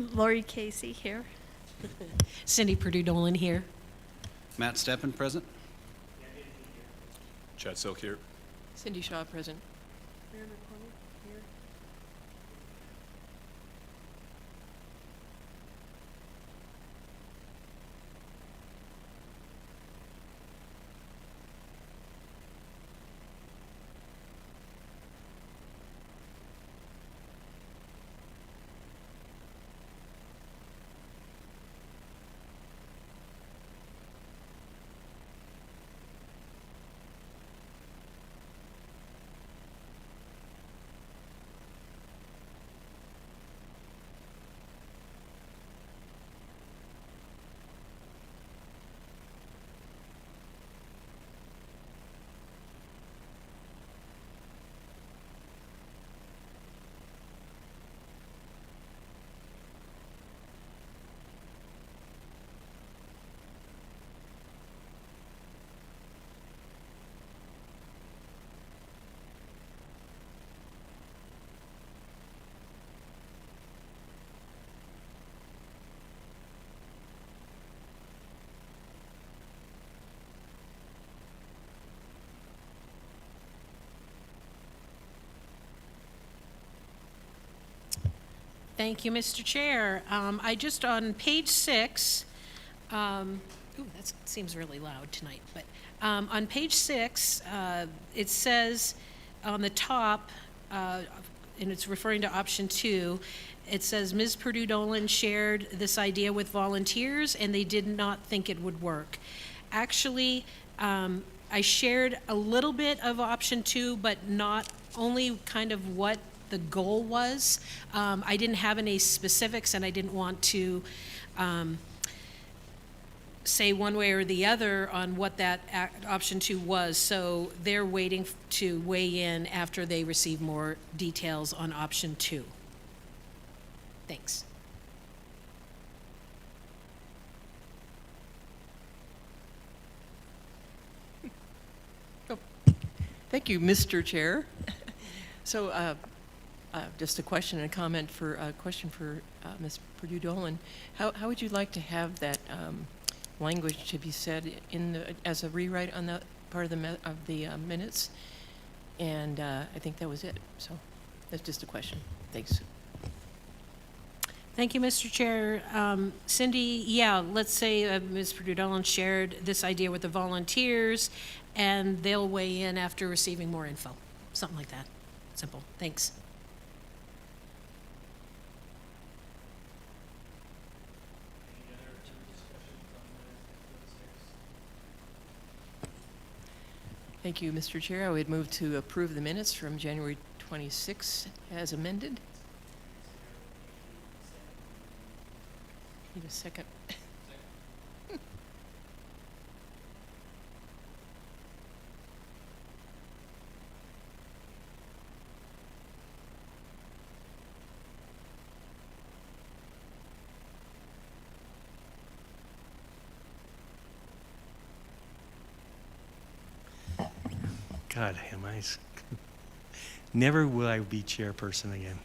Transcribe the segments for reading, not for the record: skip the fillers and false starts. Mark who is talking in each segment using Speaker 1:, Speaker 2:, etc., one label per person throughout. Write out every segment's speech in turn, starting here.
Speaker 1: Lori Casey here.
Speaker 2: Cindy Purdue-Dolan here.
Speaker 3: Matt Steppen, present.
Speaker 4: Chad Silk here.
Speaker 5: Cindy Shaw, present.
Speaker 2: Thank you, Mr. Chair. I just, on page 6, ooh, that seems really loud tonight, but on page 6, it says on the top, and it's referring to option 2, it says Ms. Purdue-Dolan shared this idea with volunteers and they did not think it would work. Actually, I shared a little bit of option 2, but not only kind of what the goal was. I didn't have any specifics and I didn't want to say one way or the other on what that option 2 was. So they're waiting to weigh in after they receive more details on option 2. Thanks.
Speaker 5: Thank you, Mr. Chair. So, just a question and a comment for Ms. Purdue-Dolan. How would you like to have that language to be said in the, as a rewrite on that part of the minutes? And I think that was it. So that's just a question. Thanks.
Speaker 2: Thank you, Mr. Chair. Cindy, yeah, let's say Ms. Purdue-Dolan shared this idea with the volunteers and they'll weigh in after receiving more info. Something like that. Simple. Thanks.
Speaker 5: Thank you, Mr. Chair. I would move to approve the minutes from January 26th as amended. Need a second.
Speaker 6: God, am I? Never will I be chairperson again.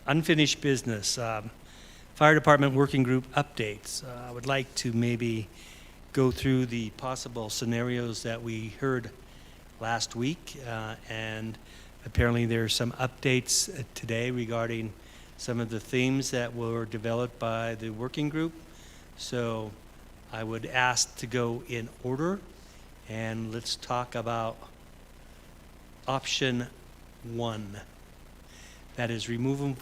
Speaker 6: Unfinished business. Fire department working group updates. I would like to maybe go through the possible scenarios that we heard last week, and apparently there are some updates today regarding some of the themes that were developed by the working group. So I would ask to go in order, and let's talk about option 1. That is removing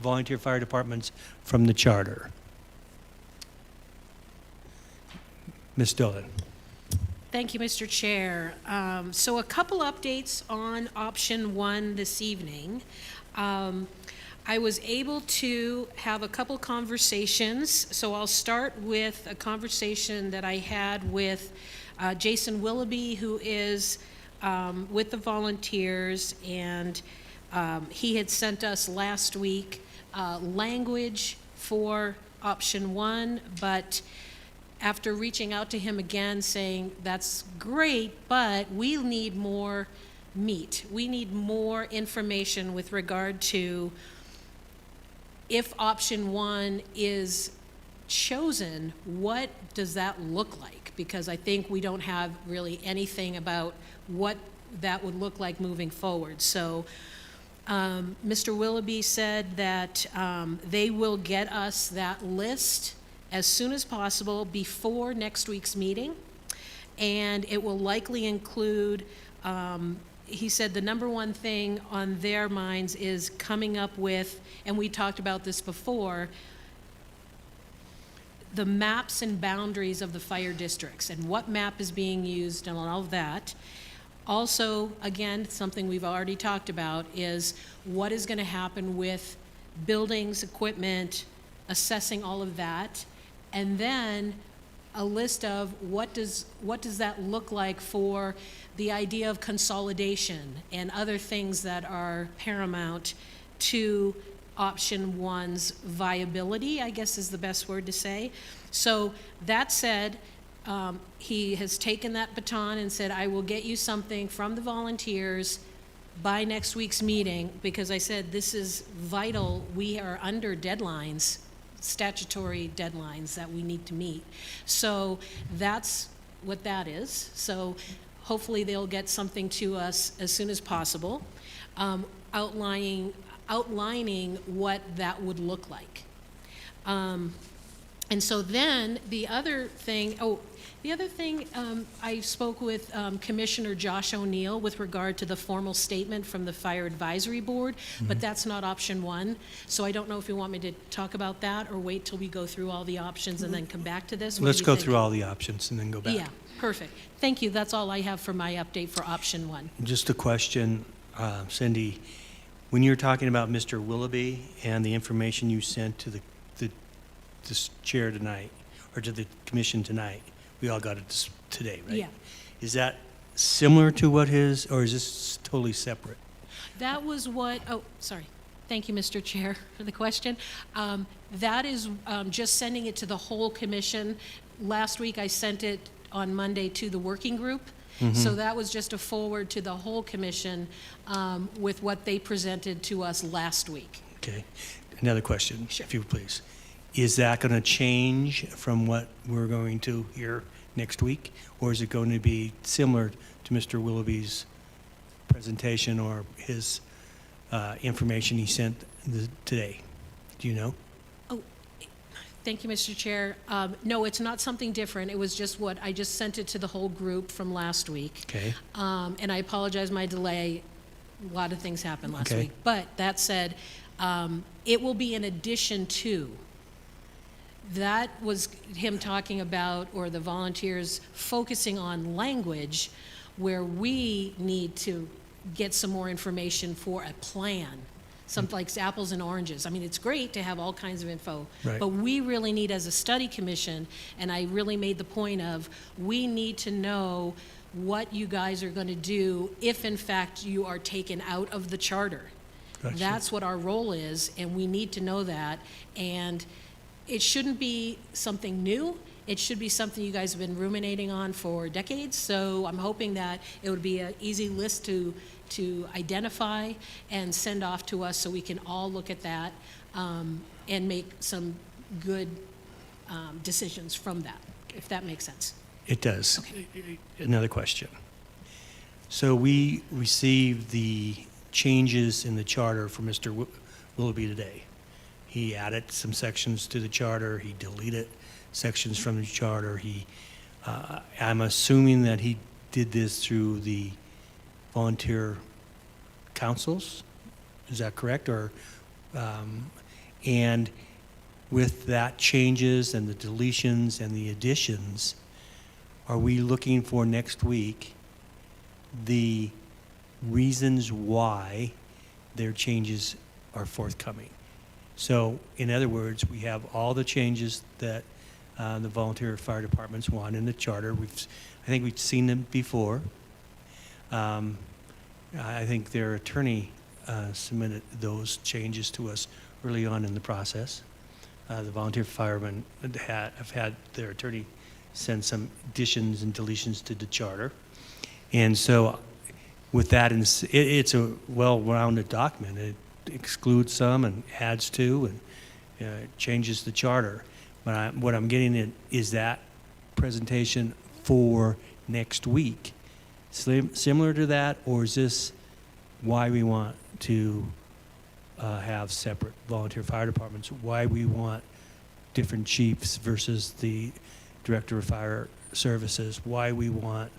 Speaker 6: volunteer fire departments from the charter. Ms. Dolan.
Speaker 2: Thank you, Mr. Chair. So a couple updates on option 1 this evening. I was able to have a couple conversations. So I'll start with a conversation that I had with Jason Willoughby, who is with the volunteers, and he had sent us last week language for option 1, but after reaching out to him again saying, that's great, but we need more meet. We need more information with regard to if option one is chosen, what does that look like? Because I think we don't have really anything about what that would look like moving forward. So Mr. Willoughby said that they will get us that list as soon as possible before next week's meeting. And it will likely include, he said the number one thing on their minds is coming up with, and we talked about this before, the maps and boundaries of the fire districts and what map is being used and all of that. Also, again, something we've already talked about is what is going to happen with buildings, equipment, assessing all of that, and then a list of what does that look like for the idea of consolidation and other things that are paramount to option one's viability, I guess is the best word to say. So that said, he has taken that baton and said, I will get you something from the volunteers by next week's meeting, because I said this is vital. We are under deadlines, statutory deadlines that we need to meet. So that's what that is. So hopefully they'll get something to us as soon as possible, outlining what that would look like. And so then the other thing, I spoke with Commissioner Josh O'Neill with regard to the formal statement from the Fire Advisory Board, but that's not option one. So I don't know if you want me to talk about that or wait till we go through all the options and then come back to this. What
Speaker 6: Let's
Speaker 2: do you
Speaker 6: go
Speaker 2: think?
Speaker 6: through all the options and then go back.
Speaker 2: Yeah, perfect. Thank you. That's all I have for my update for option one.
Speaker 6: Just a question, Cindy. When you're talking about Mr. Willoughby and the information you sent to this chair tonight, or to the commission tonight, we all got it today, right?
Speaker 2: Yeah.
Speaker 6: Is that similar to what his, or is this totally separate?
Speaker 2: That was what, oh, sorry. Thank you, Mr. Chair, for the question. That is just sending it to the whole commission. Last week, I sent it on Monday to the working group. So that was just a forward to the whole commission with what they presented to us last week.
Speaker 6: Okay. Another question,
Speaker 2: Sure.
Speaker 6: if you would please. Is that going to change from what we're going to hear next week? Or is it going to be similar to Mr. Willoughby's presentation or his information he sent today? Do you know?
Speaker 2: Oh, thank you, Mr. Chair. No, it's not something different. It was just what I just sent it to the whole group from last week.
Speaker 6: Okay.
Speaker 2: And I apologize my delay. A lot of things happened last
Speaker 6: Okay.
Speaker 2: week. But that said, it will be in addition to. That was him talking about, or the volunteers focusing on language where we need to get some more information for a plan. Something like apples and oranges. I mean, it's great to have all kinds of info,
Speaker 6: Right.
Speaker 2: but we really need, as a study commission, and I really made the point of, we need to know what you guys are going to do if in fact you are taken out of the charter.
Speaker 6: Gotcha.
Speaker 2: That's what our role is, and we need to know that. And it shouldn't be something new. It should be something you guys have been ruminating on for decades. So I'm hoping that it would be an easy list to identify and send off to us so we can all look at that and make some good decisions from that, if that makes sense.
Speaker 6: It does.
Speaker 2: Okay.
Speaker 6: Another question. So we received the changes in the charter for Mr. Willoughby today. He added some sections to the charter. He deleted sections from the charter. I'm assuming that he did this through the volunteer councils. Is that correct? Or, and with that changes and the deletions and the additions, are we looking for next week the reasons why their changes are forthcoming? So, in other words, we have all the changes that the volunteer fire departments want in the charter. I think we've seen them before. I think their attorney submitted those changes to us early on in the process. The volunteer firemen have had their attorney send some additions and deletions to the charter. And so with that, it's a well-rounded document. It excludes some and adds to, and changes the charter. But what I'm getting at is that presentation for next week similar to that, or is this why we want to have separate volunteer fire departments? Why we want different chiefs versus the director of fire services? Why we want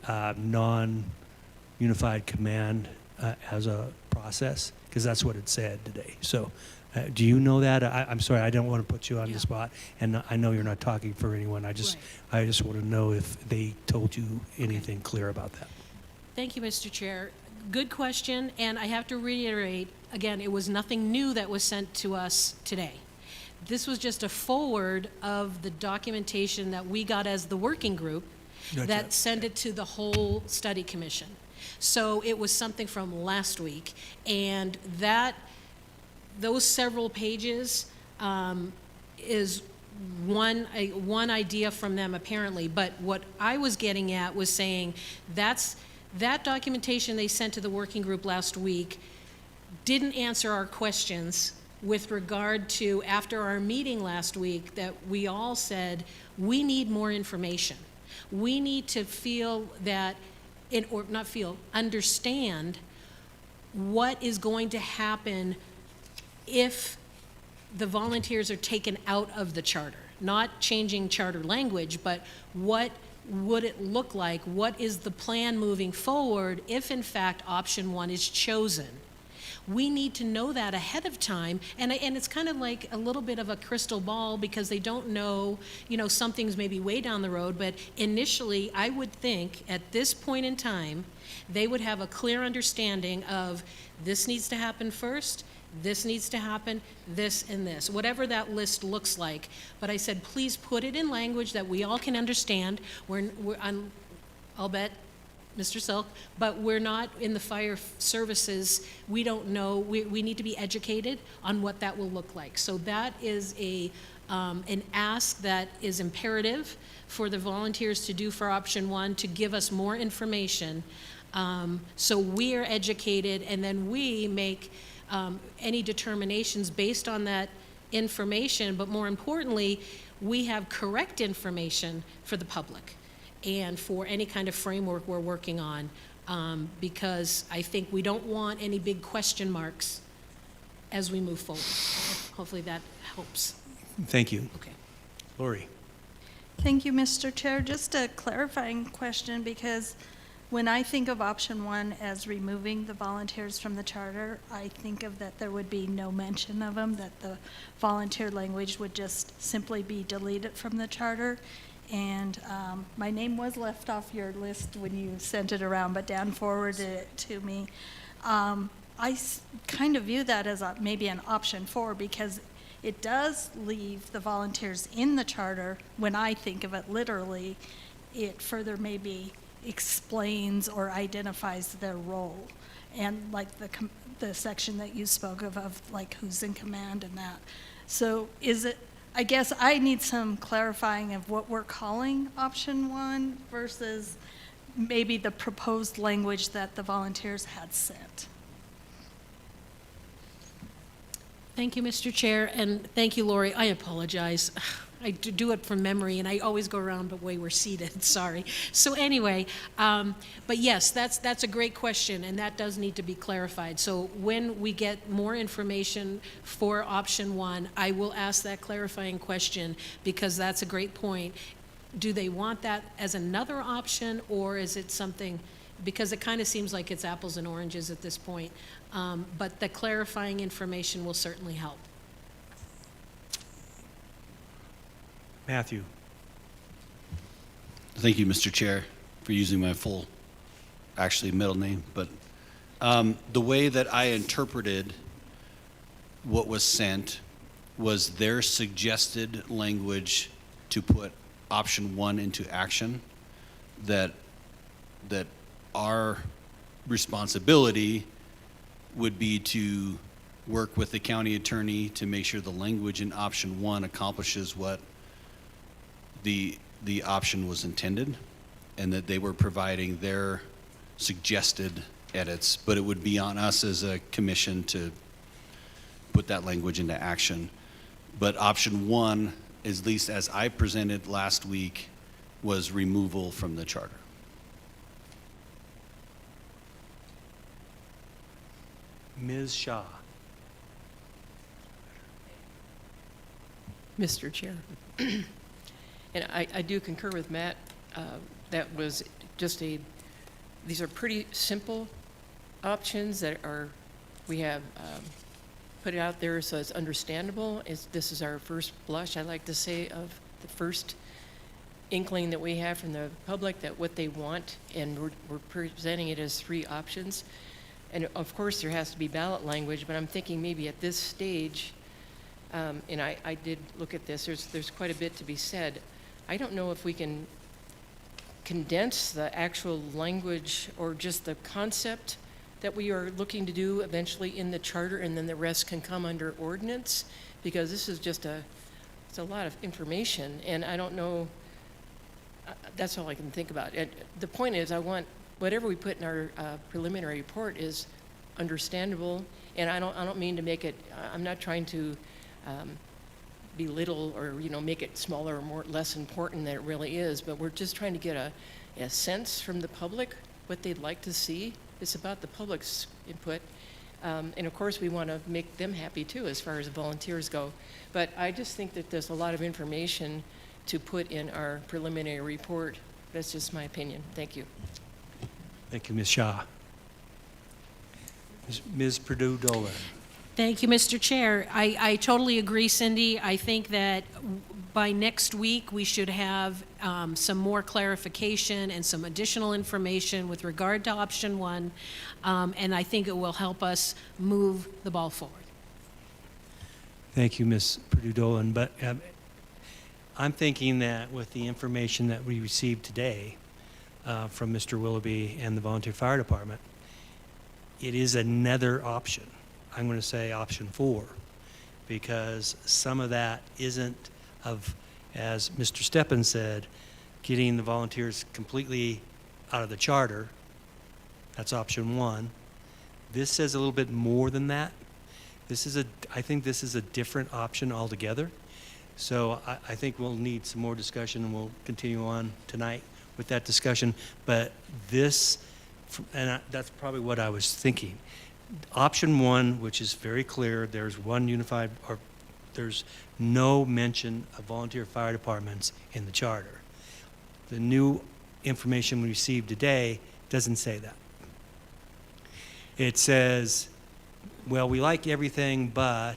Speaker 6: non-unified command as a process? Because that's what it said today. So do you know that? I'm sorry, I don't want to put you on
Speaker 2: Yeah.
Speaker 6: the spot, and I know you're not talking for anyone. I just want to know if they told you anything clear about that.
Speaker 2: Thank you, Mr. Chair. Good question, and I have to reiterate, again, it was nothing new that was sent to us today. This was just a forward of the documentation that we got as the working group
Speaker 6: Gotcha.
Speaker 2: that sent it to the whole study commission. So it was something from last week, and those several pages is one idea from them apparently, but what I was getting at was saying that documentation they sent to the working group last week didn't answer our questions with regard to, after our meeting last week, that we all said, we need more information. We need to feel that, understand what is going to happen if the volunteers are taken out of the charter. Not changing charter language, but what would it look like? What is the plan moving forward if in fact option 1 is chosen? We need to know that ahead of time, and it's kind of like a little bit of a crystal ball, because they don't know, something's maybe way down the road, but initially I would think at this point in time, they would have a clear understanding of this needs to happen first, this needs to happen, this and this, whatever that list looks like. But I said, please put it in language that we all can understand. I'll bet, Mr. Silk, but we're not in the fire services. We don't know. We need to be educated on what that will look like. So that is an ask that is imperative for the volunteers to do for option 1, to give us more information, so we're educated, and then we make any determinations based on that information. But more importantly, we have correct information for the public and for any kind of framework we're working on, because I think we don't want any big question marks as we move forward. Hopefully that helps.
Speaker 6: Thank you.
Speaker 2: Okay.
Speaker 6: Lori.
Speaker 1: Thank you, Mr. Chair. Just a clarifying question, because when I think of option 1 as removing the volunteers from the charter, I think of that there would be no mention of them, that the volunteer language would just simply be deleted from the charter. And my name was left off your list when you sent it around, but Dan forwarded it to me. I kind of view that as maybe an option 4, because it does leave the volunteers in the charter. When I think of it literally, it further maybe explains or identifies their role, and like the section that you spoke of like who's in command and that. So is it, I guess I need some clarifying of what we're calling option 1 versus maybe the proposed language that the volunteers had sent.
Speaker 2: Thank you, Mr. Chair, and thank you, Lori. I apologize. I do it from memory, and I always go around the way we're seated, sorry. So anyway, but yes, that's a great question, and that does need to be clarified. So when we get more information for option 1, I will ask that clarifying question, because that's a great point. Do they want that as another option, or is it something, because it kind of seems like it's apples and oranges at this point, but the clarifying information will certainly help.
Speaker 6: Matthew.
Speaker 3: Thank you, Mr. Chair, for using my full, actually middle name. But the way that I interpreted what was sent was their suggested language to put option 1 into action, that our responsibility would be to work with the county attorney to make sure the language in option 1 accomplishes what the option was intended, and that they were providing their suggested edits, but it would be on us as a commission to put that language into action. But option one, at least as I presented last week, was removal from the charter.
Speaker 6: Ms. Shaw.
Speaker 5: Mr. Chair. And I do concur with Matt. That was just these are pretty simple options that we have put it out there so it's understandable. This is our first blush, I like to say, of the first inkling that we have from the public that what they want, and we're presenting it as 3 options. And of course, there has to be ballot language, but I'm thinking maybe at this stage, and I did look at this, there's quite a bit to be said. I don't know if we can condense the actual language or just the concept that we are looking to do eventually in the charter, and then the rest can come under ordinance, because this is just it's a lot of information, and I don't know, that's all I can think about. And the point is, I want whatever we put in our preliminary report is understandable, and I don't mean to make it, I'm not trying to belittle or make it smaller or less important than it really is, but we're just trying to get a sense from the public what they'd like to see. It's about the public's input, and of course we want to make them happy too as far as volunteers go. But I just think that there's a lot of information to put in our preliminary report. That's just my opinion. Thank you.
Speaker 6: Thank you, Ms. Shaw. Ms. Purdue-Dolan.
Speaker 2: Thank you, Mr. Chair. I totally agree, Cindy. I think that by next week, we should have some more clarification and some additional information with regard to option 1, and I think it will help us move the ball forward.
Speaker 6: Thank you, Ms. Purdue-Dolan. But I'm thinking that with the information that we received today from Mr. Willoughby and the Volunteer Fire Department, it is another option. I'm going to say option 4, because some of that isn't as Mr. Steppen said, getting the volunteers completely out of the charter. That's option 1. This says a little bit more than that. I think this is a different option altogether. So I think we'll need some more discussion, and we'll continue on tonight with that discussion. But this, that's probably what I was thinking. Option 1, which is very clear, there's one unified, or there's no mention of volunteer fire departments in the charter. The new information we received today doesn't say that. It says, well, we like everything, but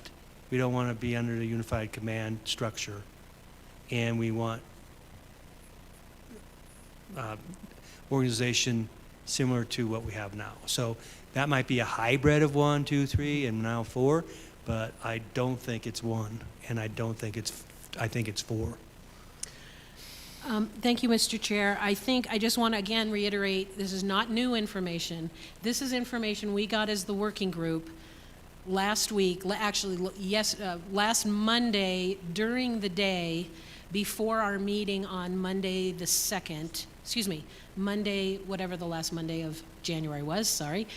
Speaker 6: we don't want to be under the unified command structure, and we want organization similar to what we have now. So that might be a hybrid of 1, 2, 3, and now 4, but I don't think it's 1, and I think it's 4.
Speaker 2: Thank you, Mr. Chair. I just want to again reiterate, this is not new information. This is information we got as the working group last week, last Monday during the day before our meeting on Monday the 2nd, Monday, whatever the last Monday of January was, sorry.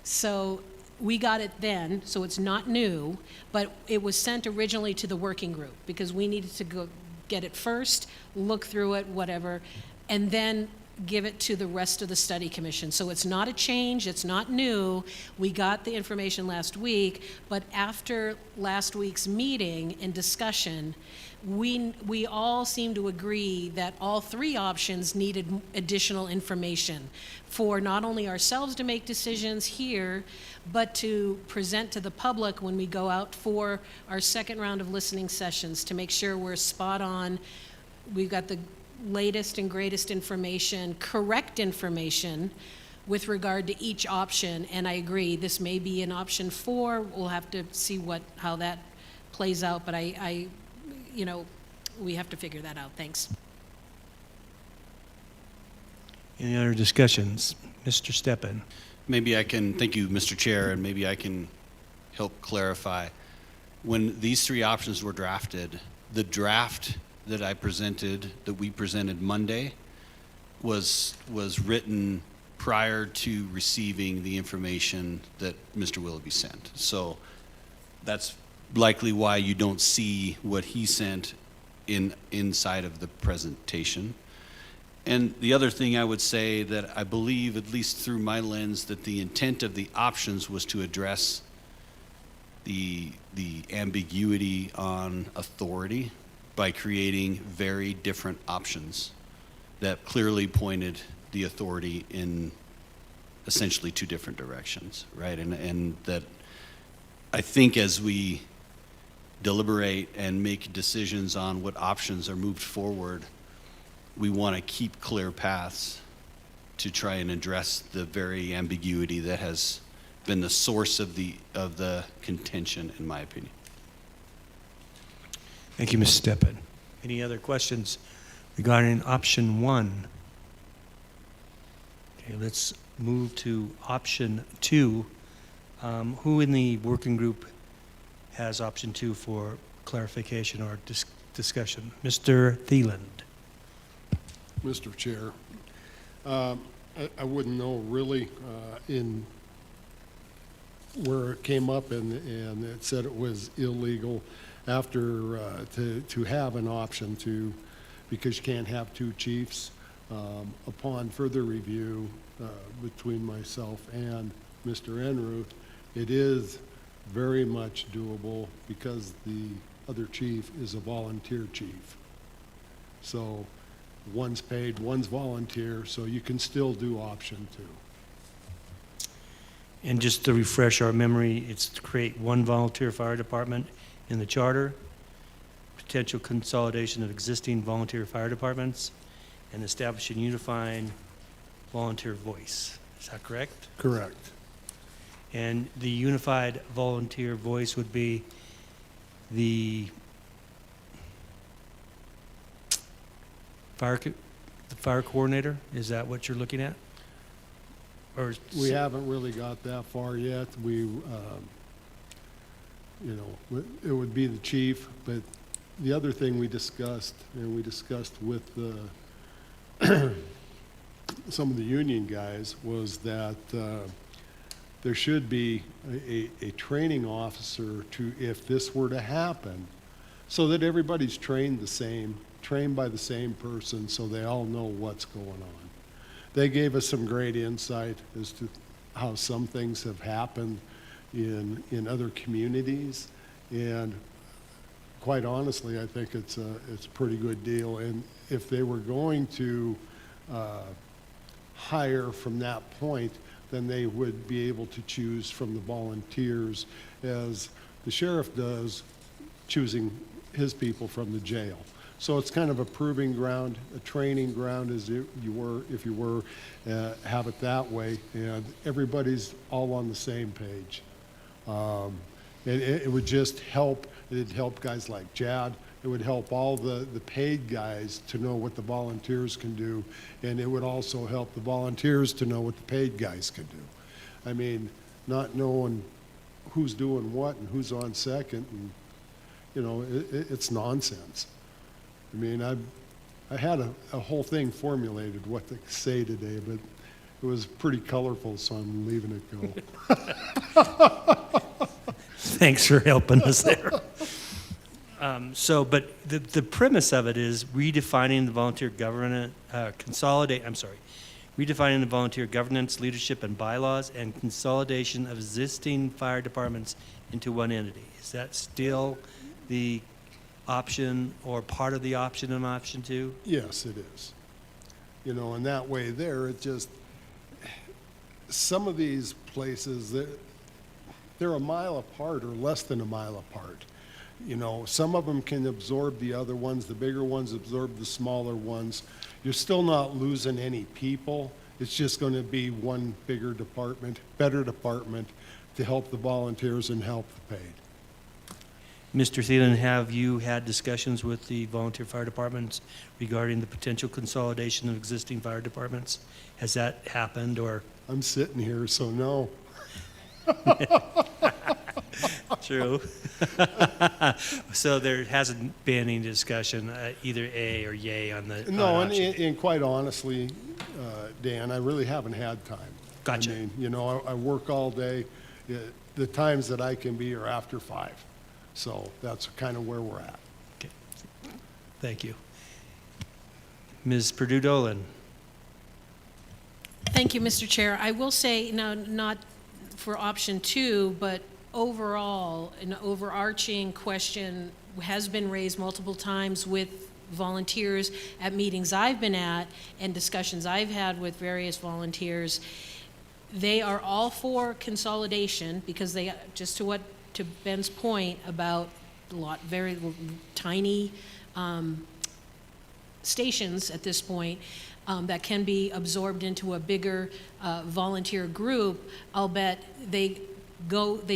Speaker 2: So we got it then, so it's not new, but it was sent originally to the working group because we needed to go get it first, look through it, whatever, and then give it to the rest of the study commission. So it's not a change, it's not new. We got the information last week, but after last week's meeting and discussion, we all seem to agree that all 3 options needed additional information for not only ourselves to make decisions here, but to present to the public when we go out for our second round of listening sessions to make sure we're spot on. We've got the latest and greatest information, correct information with regard to each option, and I agree, this may be an option 4. We'll have to see how that plays out, but we have to figure that out. Thanks.
Speaker 6: Any other discussions? Mr. Steppen.
Speaker 3: Thank you, Mr. Chair, and maybe I can help clarify. When these 3 options were drafted, the draft that we presented Monday was written prior to receiving the information that Mr. Willoughby sent. So that's likely why you don't see what he sent inside of the presentation. And the other thing I would say that I believe, at least through my lens, that the intent of the options was to address the ambiguity on authority by creating very different options that clearly pointed the authority in essentially two different directions, right? And that I think as we deliberate and make decisions on what options are moved forward, we want to keep clear paths to try and address the very ambiguity that has been the source of the contention, in my opinion.
Speaker 6: Thank you, Ms. Steppen. Any other questions regarding option 1? Okay, let's move to option 2. Who in the working group has option 2 for clarification or discussion? Mr. Thieland.
Speaker 4: Mr. Chair, I wouldn't know really in where it came up, and it said it was illegal after to have an option to, because you can't have two chiefs. Upon further review between myself and Mr. Enruth, it is very much doable because the other chief is a volunteer chief. So one's paid, one's volunteer, so you can still do option 2.
Speaker 6: And just to refresh our memory, it's to create one volunteer fire department in the charter, potential consolidation of existing volunteer fire departments, and establishing unifying volunteer voice. Is that correct?
Speaker 4: Correct.
Speaker 6: And the unified volunteer voice would be the fire coordinator? Is that what you're looking at? Or
Speaker 4: We haven't really got that far yet. We, it would be the chief, but the other thing we discussed, and we discussed with some of the union guys, was that there should be a training officer to, if this were to happen, so that everybody's trained by the same person, so they all know what's going on. They gave us some great insight as to how some things have happened in other communities, and quite honestly, I think it's a pretty good deal. And if they were going to hire from that point, then they would be able to choose from the volunteers, as the sheriff does, choosing his people from the jail. So it's kind of a proving ground, a training ground, as if you were, have it that way, and everybody's all on the same page. It would just help. It'd help guys like Jad. It would help all the paid guys to know what the volunteers can do, and it would also help the volunteers to know what the paid guys can do. I mean, not knowing who's doing what and who's on second, and it's nonsense. I mean, I had a whole thing formulated what to say today, but it was pretty colorful, so I'm leaving it go.
Speaker 6: thanks for helping us there. But the premise of it is redefining the volunteer governance, redefining the volunteer governance, leadership, and bylaws, and consolidation of existing fire departments into one entity. Is that still the option or part of the option in option 2?
Speaker 4: Yes, it is. And that way there, it just, some of these places, they're a mile apart or less than a mile apart. Some of them can absorb the other ones. The bigger ones absorb the smaller ones. You're still not losing any people. It's just going to be one bigger department, better department, to help the volunteers and help the paid.
Speaker 6: Mr. Thielen, have you had discussions with the volunteer fire departments regarding the potential consolidation of existing fire departments? Has that happened, or?
Speaker 4: I'm sitting here, so no.
Speaker 6: True. So there hasn't been any discussion, either A or yay on the
Speaker 4: No,
Speaker 6: on option.
Speaker 4: and quite honestly, Dan, I really haven't had time.
Speaker 6: Gotcha.
Speaker 4: I mean, you know, I work all day. The times that I can be are after 5. So that's kind of where we're at.
Speaker 6: Okay. Thank you. Ms. Purdue Dolan.
Speaker 2: Thank you, Mr. Chair. I will say, now, not for option 2, but overall, an overarching question has been raised multiple times with volunteers at meetings I've been at and discussions I've had with various volunteers. They are all for consolidation because they, just to Ben's point about very tiny stations at this point, that can be absorbed into a bigger volunteer group. I'll bet they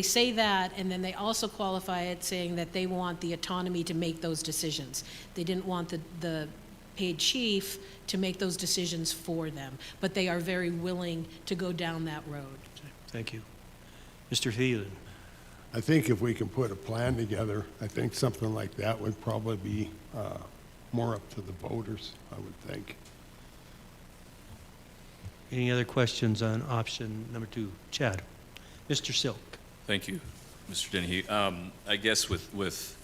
Speaker 2: say that, and then they also qualify it saying that they want the autonomy to make those decisions. They didn't want the paid chief to make those decisions for them, but they are very willing to go down that road.
Speaker 6: Thank you. Mr. Thielen.
Speaker 4: I think if we can put a plan together, I think something like that would probably be more up to the voters, I would think.
Speaker 6: Any other questions on option number 2? Chad. Mr. Silk.
Speaker 7: Thank you, Mr. Dennehy. I guess with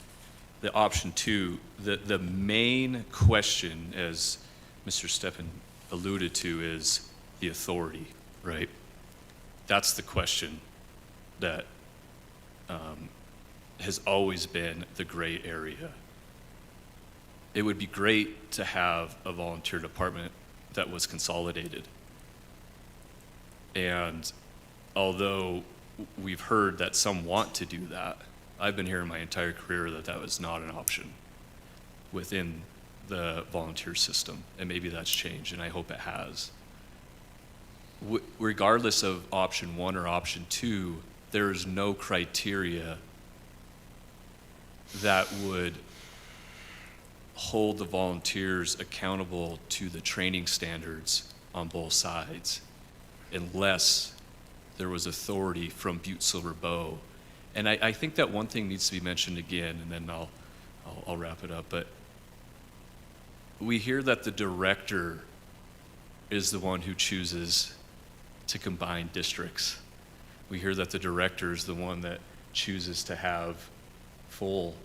Speaker 7: the option 2, the main question, as Mr. Steppen alluded to, is the authority, right? That's the question that has always been the gray area. It would be great to have a volunteer department that was consolidated. And although we've heard that some want to do that, I've been hearing my entire career that that was not an option within the volunteer system, and maybe that's changed, and I hope it has. Regardless of option 1 or option 2, there is no criteria that would hold the volunteers accountable to the training standards on both sides, unless there was authority from Butte-Silver Bow. And I think that one thing needs to be mentioned again, and then I'll wrap it up. But we hear that the director is the one who chooses to combine districts. We hear that the director is the one that chooses to have full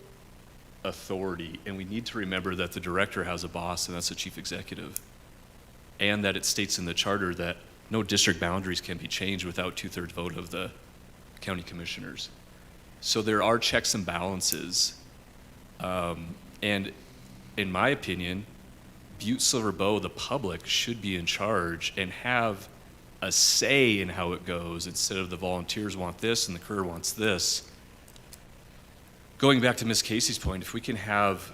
Speaker 7: authority. And we need to remember that the director has a boss, and that's the chief executive. And that it states in the charter that no district boundaries can be changed without 2/3 vote of the county commissioners. So there are checks and balances. And in my opinion, Butte-Silver Bow, the public, should be in charge and have a say in how it goes instead of the volunteers want this and the career wants this. Going back to Ms. Casey's point, if we can have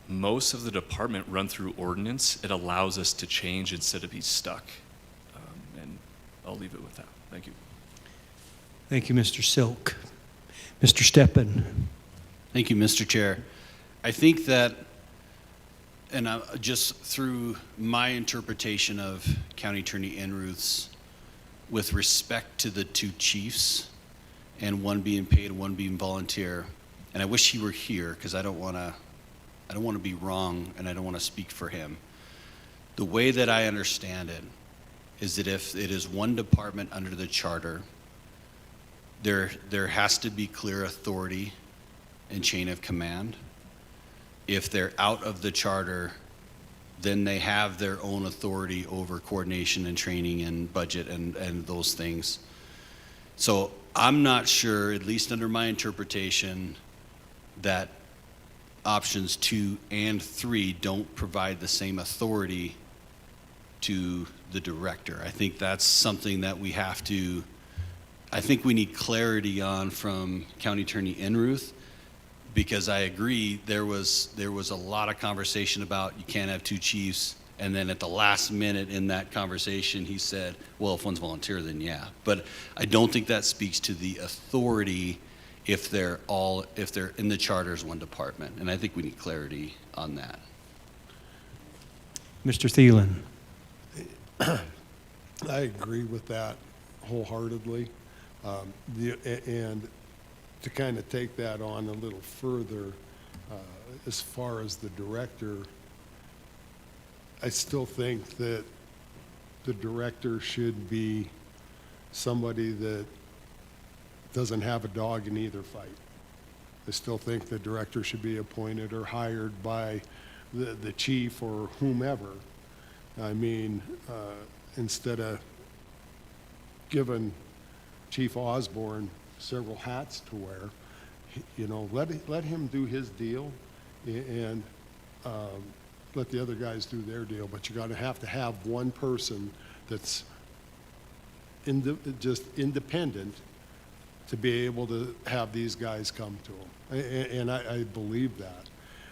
Speaker 7: most of the department run through ordinance, it allows us to change instead of be stuck. And I'll leave it with that. Thank you.
Speaker 6: Thank you, Mr. Silk. Mr. Steppen.
Speaker 3: Thank you, Mr. Chair. I think that, and just through my interpretation of County Attorney Enruth's, with respect to the 2 chiefs, and one being paid and one being volunteer, and I wish he were here because I don't want to be wrong, and I don't want to speak for him. The way that I understand it is that if it is one department under the charter, there has to be clear authority and chain of command. If they're out of the charter, then they have their own authority over coordination and training and budget and those things. So I'm not sure, at least under my interpretation, that options 2 and 3 don't provide the same authority to the director. I think that's something that we have to, I think we need clarity on from County Attorney Enruth, because I agree there was a lot of conversation about you can't have 2 chiefs, and then at the last minute in that conversation he said, well, if one's volunteer, then yeah. But I don't think that speaks to the authority if they're in the charter as one department, and I think we need clarity on that.
Speaker 6: Mr. Thielen.
Speaker 4: I agree with that wholeheartedly. And to kind of take that on a little further, as far as the director, I still think that the director should be somebody that doesn't have a dog in either fight. I still think the director should be appointed or hired by the chief or whomever. I mean, instead of giving Chief Osborne several hats to wear, let him do his deal and let the other guys do their deal. But you got to have one person that's just independent to be able to have these guys come to him. And I believe that.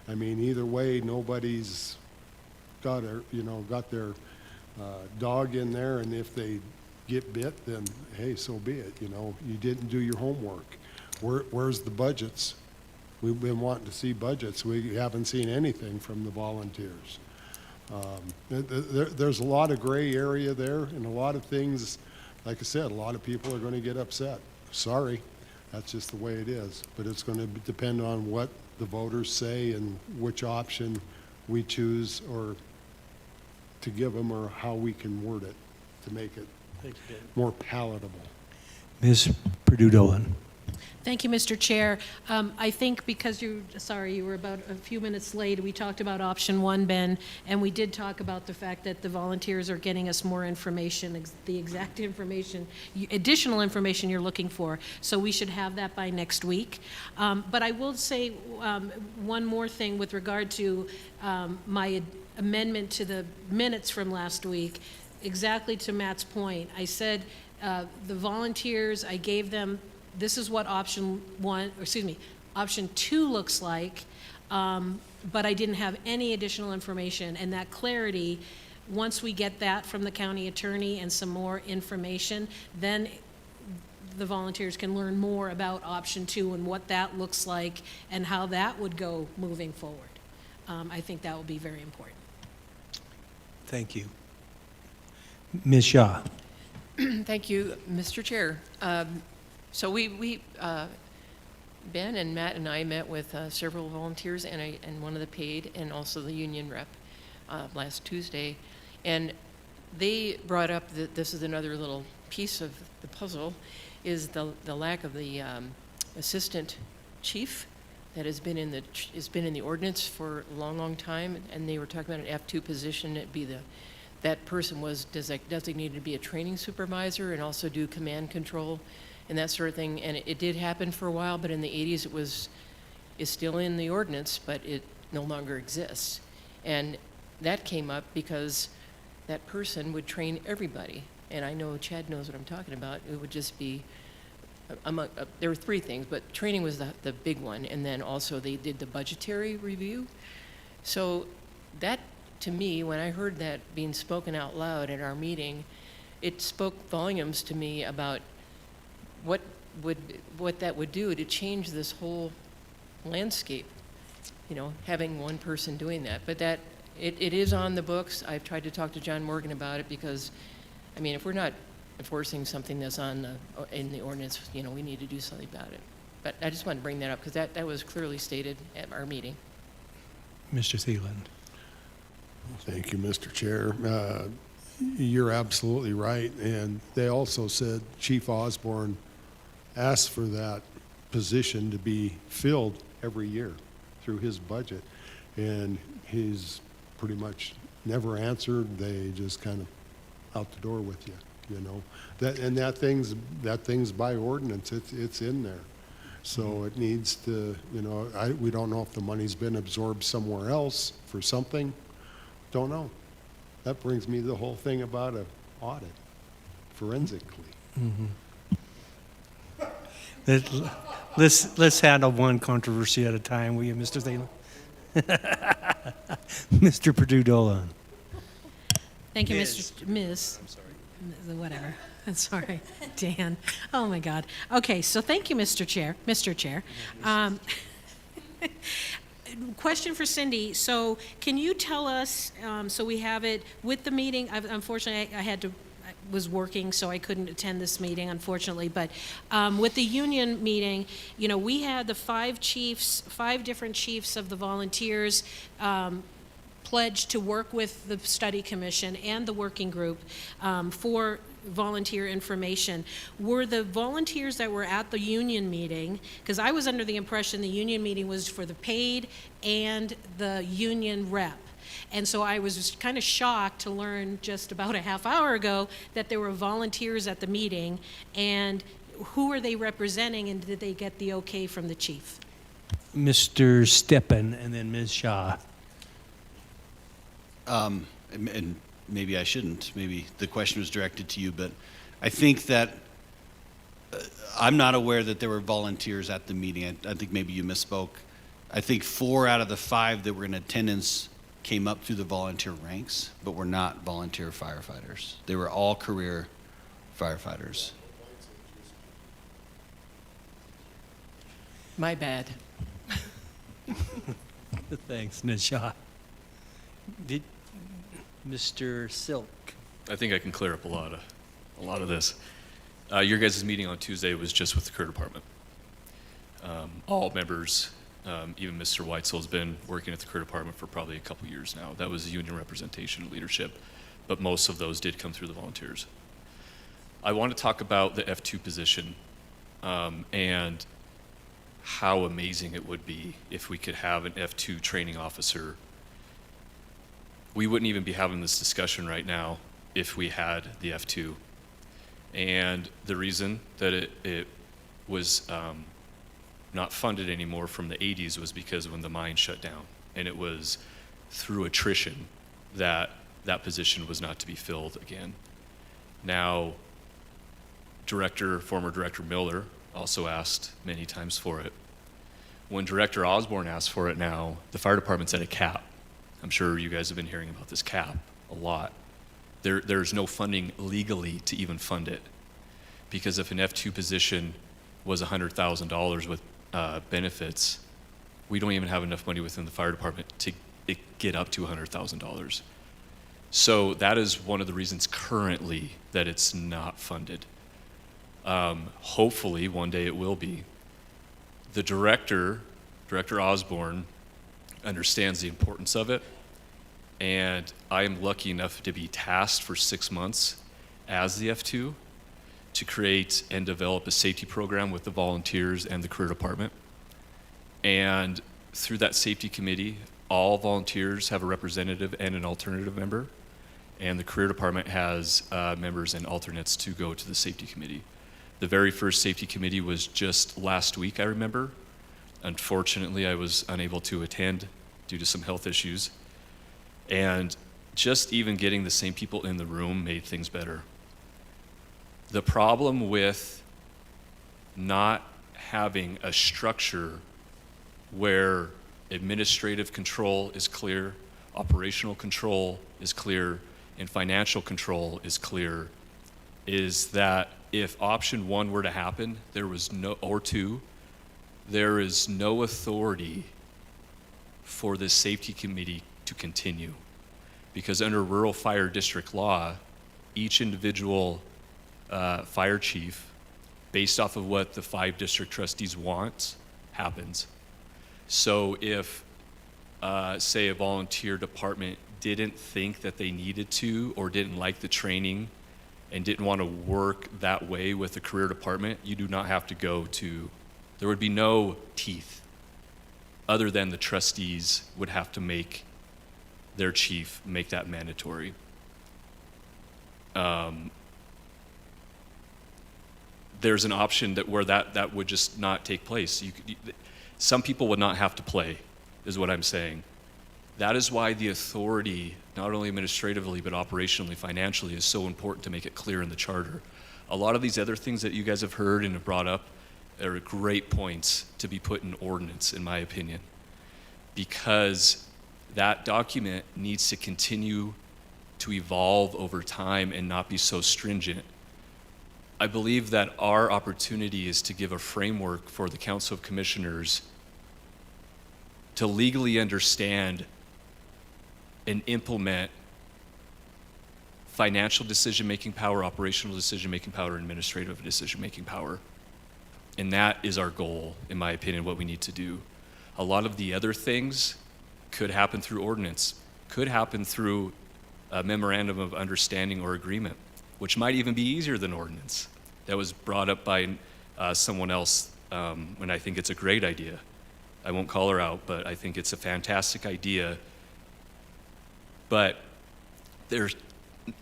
Speaker 4: I mean, either way, nobody's got their dog in there, and if they get bit, then hey, so be it. You didn't do your homework. Where's the budgets? We've been wanting to see budgets. We haven't seen anything from the volunteers. There's a lot of gray area there, and a lot of things. Like I said, a lot of people are going to get upset. Sorry, that's just the way it is. But it's going to depend on what the voters say and which option we choose or to give them, or how we can word it to make it more palatable.
Speaker 6: Ms. Purdue-Dolan.
Speaker 2: Thank you, Mr. Chair. I think because you were about a few minutes late, we talked about option one, Ben, and we did talk about the fact that the volunteers are getting us more information, the exact information, additional information you're looking for. So we should have that by next week. But I will say one more thing with regard to my amendment to the minutes from last week. Exactly to Matt's point, I said the volunteers, I gave them, this is what option two looks like, but I didn't have any additional information. And that clarity, once we get that from the county attorney and some more information, then the volunteers can learn more about option two and what that looks like and how that would go moving forward. I think that will be very important.
Speaker 6: Thank you. Ms. Shaw.
Speaker 5: Thank you, Mr. Chair. So we Ben and Matt and I met with several volunteers and one of the paid and also the union rep last Tuesday, and they brought up that this is another little piece of the puzzle, is the lack of the assistant chief that has been in the ordinance for a long time, and they were talking about an F2 position. It'd be that person was designated to be a training supervisor and also do command control and that sort of thing. And it did happen for a while, but in the 80s is still in the ordinance, but it no longer exists. And that came up because that person would train everybody. And I know Chad knows what I'm talking about. It would just be, there were three things, but training was the big one. And then also they did the budgetary review. So that, to me, when I heard that being spoken out loud at our meeting, it spoke volumes to me about what that would do to change this whole landscape, having one person doing that. But that it is on the books. I've tried to talk to John Morgan about it because, I mean, if we're not enforcing something that's in the ordinance, we need to do something about it. But I just wanted to bring that up because that was clearly stated at our meeting.
Speaker 6: Mr. Thieland.
Speaker 4: Thank you, Mr. Chair. You're absolutely right. And they also said Chief Osborne asked for that position to be filled every year through his budget. And he's pretty much never answered. They just kind of out the door with you, That thing's by ordinance. It's in there. So it needs to, we don't know if the money's been absorbed somewhere else for something. Don't know. That brings me to the whole thing about an audit, forensically.
Speaker 6: Mm-hmm. Let's handle one controversy at a time, will you, Mr. Thieland? Mr. Purdue-Dolan.
Speaker 2: Thank you,
Speaker 6: Ms.
Speaker 2: Ms.
Speaker 6: I'm sorry.
Speaker 2: Whatever. Sorry, Dan. Oh my God. Okay, so thank you, Mr. Chair. Question for Cindy. So can you tell us, so we have it with the meeting, unfortunately I was working, so I couldn't attend this meeting, unfortunately, but with the union meeting, we had the five different chiefs of the volunteers pledged to work with the study commission and the working group for volunteer information. Were the volunteers that were at the union meeting, because I was under the impression the union meeting was for the paid and the union rep. And so I was kind of shocked to learn just about a half hour ago that there were volunteers at the meeting, and who are they representing, and did they get the okay from the chief?
Speaker 6: Mr. Steppen and then Ms. Shaw.
Speaker 3: And maybe I shouldn't. Maybe the question was directed to you, but I think that I'm not aware that there were volunteers at the meeting. I think maybe you misspoke. I think 4 out of the 5 that were in attendance came up through the volunteer ranks, but were not volunteer firefighters. They were all career firefighters.
Speaker 5: My bad.
Speaker 6: Thanks, Ms. Shaw. Did Mr. Silk?
Speaker 7: I think I can clear up a lot of this. Your guys' meeting on Tuesday was just with the career department. All members, even Mr. Weitzel has been working at the career department for probably a couple years now. That was union representation and leadership, but most of those did come through the volunteers. I want to talk about the F2 position and how amazing it would be if we could have an F2 training officer. We wouldn't even be having this discussion right now if we had the F2. And the reason that it was not funded anymore from the 80s was because when the mine shut down, and it was through attrition that that position was not to be filled again. Now, former Director Miller also asked many times for it. When Director Osborne asked for it now, the fire department's at a cap. I'm sure you guys have been hearing about this cap a lot. There's no funding legally to even fund it. Because if an F2 position was $100,000 with benefits, we don't even have enough money within the fire department to get up to $100,000. So that is one of the reasons currently that it's not funded. Hopefully one day it will be. The Director Osborne, understands the importance of it, and I am lucky enough to be tasked for 6 months as the F2 to create and develop a safety program with the volunteers and the career department. And through that safety committee, all volunteers have a representative and an alternative member, and the career department has members and alternates to go to the safety committee. The very first safety committee was just last week, I remember. Unfortunately, I was unable to attend due to some health issues. And just even getting the same people in the room made things better. The problem with not having a structure where administrative control is clear, operational control is clear, and financial control is clear is that if option 1 were to happen, or 2, there is no authority for the safety committee to continue. Because under rural fire district law, each individual fire chief, based off of what the 5 district trustees want, happens. So if, say, a volunteer department didn't think that they needed to or didn't like the training and didn't want to work that way with the career department, you do not have to go to, there would be no teeth other than the trustees would have to make their chief make that mandatory. There's an option where that would just not take place. Some people would not have to play, is what I'm saying. That is why the authority, not only administratively, but operationally, financially, is so important to make it clear in the charter. A lot of these other things that you guys have heard and have brought up are great points to be put in ordinance, in my opinion, because that document needs to continue to evolve over time and not be so stringent. I believe that our opportunity is to give a framework for the Council of Commissioners to legally understand and implement financial decision-making power, operational decision-making power, and administrative decision-making power. And that is our goal, in my opinion, what we need to do. A lot of the other things could happen through ordinance, could happen through a memorandum of understanding or agreement, which might even be easier than ordinance. That was brought up by someone else, and I think it's a great idea. I won't call her out, but I think it's a fantastic idea. But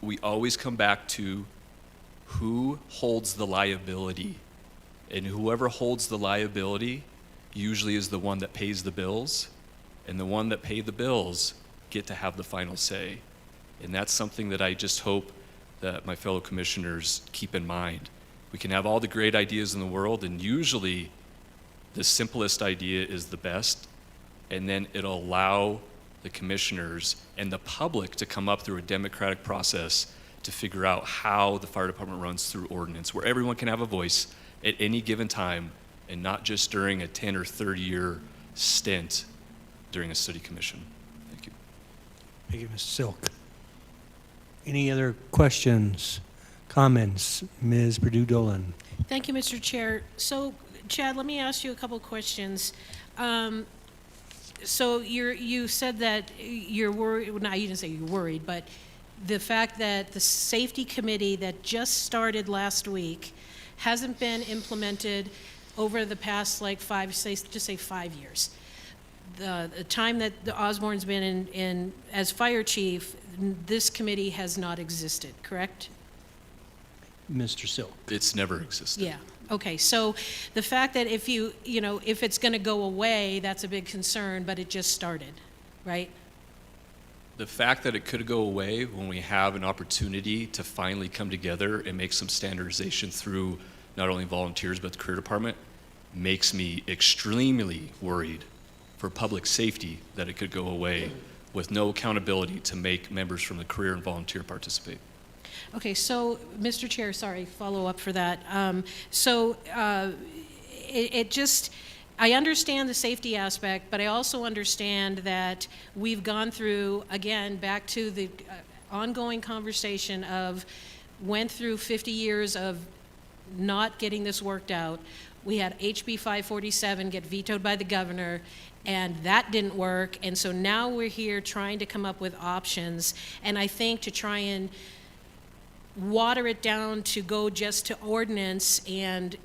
Speaker 7: we always come back to who holds the liability. And whoever holds the liability usually is the one that pays the bills, and the one that pay the bills get to have the final say. And that's something that I just hope that my fellow commissioners keep in mind. We can have all the great ideas in the world, and usually the simplest idea is the best, and then it'll allow the commissioners and the public to come up through a democratic process to figure out how the fire department runs through ordinance, where everyone can have a voice at any given time, and not just during a 10 or 30-year stint during a city commission. Thank you.
Speaker 6: Thank you, Mr. Silk. Any other questions, comments? Ms. Perdue-Dolan.
Speaker 2: Thank you, Mr. Chair. So, Chad, let me ask you a couple questions. So you said that you're worried, well, no, you didn't say you're worried, but the fact that the safety committee that just started last week hasn't been implemented over the past, like, just say 5 years. The time that the Osborne's been in as fire chief, this committee has not existed, correct?
Speaker 6: Mr. Silk.
Speaker 7: It's never existed.
Speaker 2: Yeah. Okay. So the fact that if if it's going to go away, that's a big concern, but it just started, right?
Speaker 7: The fact that it could go away when we have an opportunity to finally come together and make some standardization through not only volunteers but the career department makes me extremely worried for public safety that it could go away with no accountability to make members from the career and volunteer participate.
Speaker 2: Okay, so, Mr. Chair, sorry, follow up for that. I understand the safety aspect, but I also understand that we've gone through, again, back to the ongoing conversation of went through 50 years of not getting this worked out. We had HB 547 get vetoed by the governor, and that didn't work. And so now we're here trying to come up with options. And I think to try and water it down to go just to ordinance and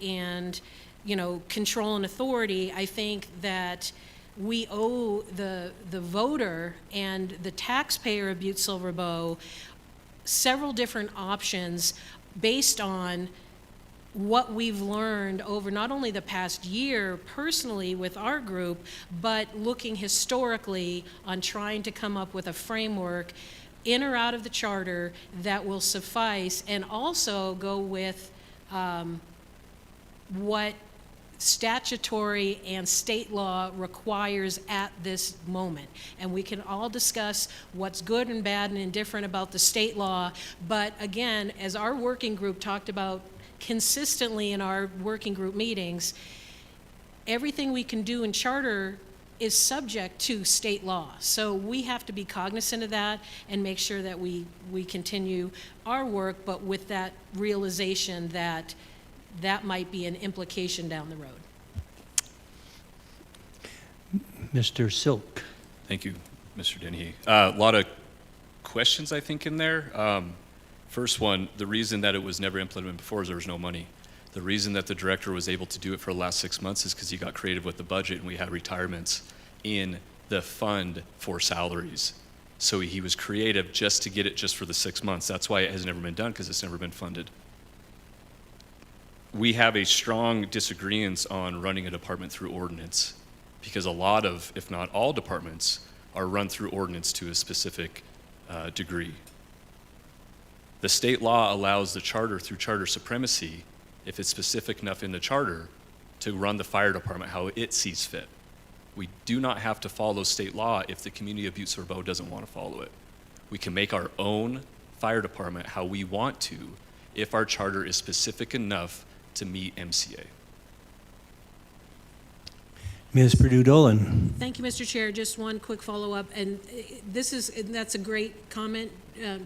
Speaker 2: control and authority, I think that we owe the voter and the taxpayer of Butte-Silver Bow several different options based on what we've learned over not only the past year personally with our group, but looking historically on trying to come up with a framework in or out of the charter that will suffice, and also go with what statutory and state law requires at this moment. And we can all discuss what's good and bad and indifferent about the state law, but again, as our working group talked about consistently in our working group meetings, everything we can do in charter is subject to state law. So we have to be cognizant of that and make sure that we continue our work, but with that realization that that might be an implication down the road.
Speaker 6: Mr. Silk.
Speaker 7: Thank you, Mr. Dennehy. A lot of questions, I think, in there. First one, the reason that it was never implemented before is there was no money. The reason that the director was able to do it for the last 6 months is because he got creative with the budget, and we had retirements in the fund for salaries. So he was creative just to get it just for the 6 months. That's why it has never been done, because it's never been funded. We have a strong disagreement on running a department through ordinance, because a lot of, if not all departments, are run through ordinance to a specific degree. The state law allows the charter, through charter supremacy, if it's specific enough in the charter, to run the fire department how it sees fit. We do not have to follow state law if the community of Butte-Silver Bow doesn't want to follow it. We can make our own fire department how we want to if our charter is specific enough to meet MCA.
Speaker 6: Ms. Perdue-Dolan.
Speaker 2: Thank you, Mr. Chair. Just one quick follow-up, and that's a great comment,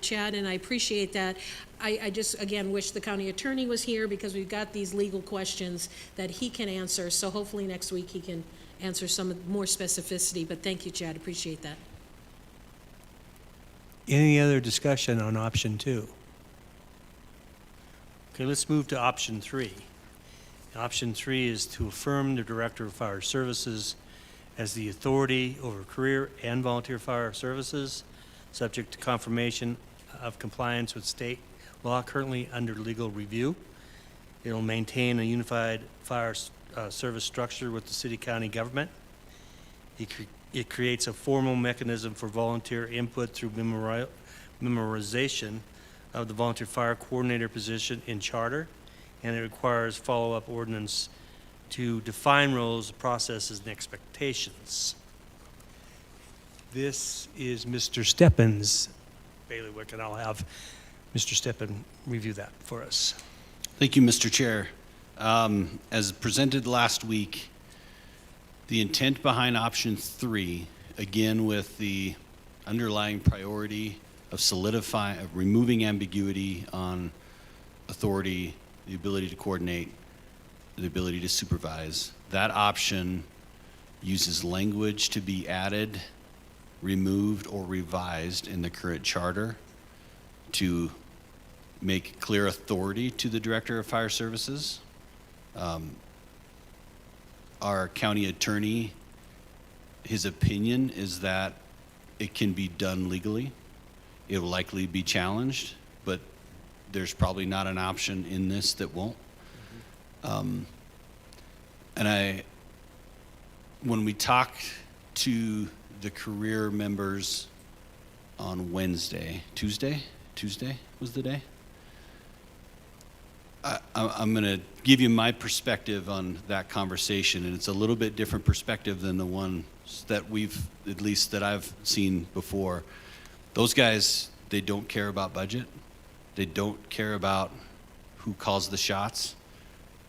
Speaker 2: Chad, and I appreciate that. I just, again, wish the county attorney was here, because we've got these legal questions that he can answer, so hopefully next week he can answer some more specificity, but thank you, Chad, appreciate that.
Speaker 6: Any other discussion on option 2? Okay, let's move to option 3. Option 3 is to affirm the Director of Fire Services as the authority over career and volunteer fire services, subject to confirmation of compliance with state law currently under legal review. It will maintain a unified fire service structure with the city-county government. It creates a formal mechanism for volunteer input through memorization of the volunteer fire coordinator position in charter, and it requires follow-up ordinance to define roles, processes, and expectations. This is Mr. Steppens' bailiwick, and I'll have Mr. Steppen review that for us.
Speaker 3: Thank you, Mr. Chair. As presented last week, the intent behind option 3, again with the underlying priority of removing ambiguity on authority, the ability to coordinate, the ability to supervise, that option uses language to be added, removed, or revised in the current charter to make clear authority to the Director of Fire Services. Our county attorney, his opinion is that it can be done legally. It will likely be challenged, but there's probably not an option in this that won't. When we talked to the career members on Tuesday was the day. I'm going to give you my perspective on that conversation, and it's a little bit different perspective than the one that I've seen before. Those guys, they don't care about budget. They don't care about who calls the shots.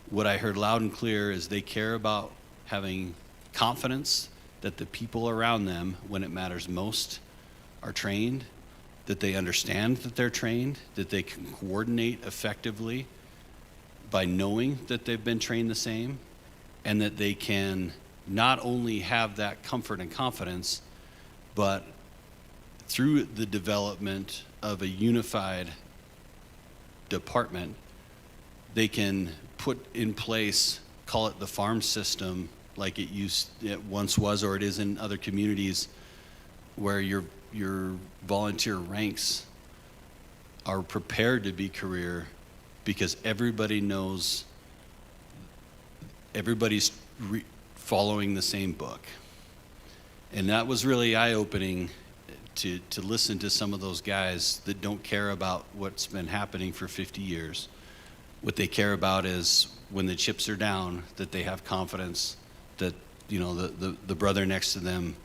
Speaker 3: What I heard loud and clear is they care about having confidence that the people around them, when it matters most, are trained, that they understand that they're trained, that they can coordinate effectively by knowing that they've been trained the same, and that they can not only have that comfort and confidence, but through the development of a unified department, they can put in place, call it the farm system, like it once was, or it is in other communities, where your volunteer ranks are prepared to be career because everybody knows, everybody's following the same book. And that was really eye-opening to listen to some of those guys that don't care about what's been happening for 50 years. What they care about is when the chips are down, that they have confidence that, you know, the brother next to them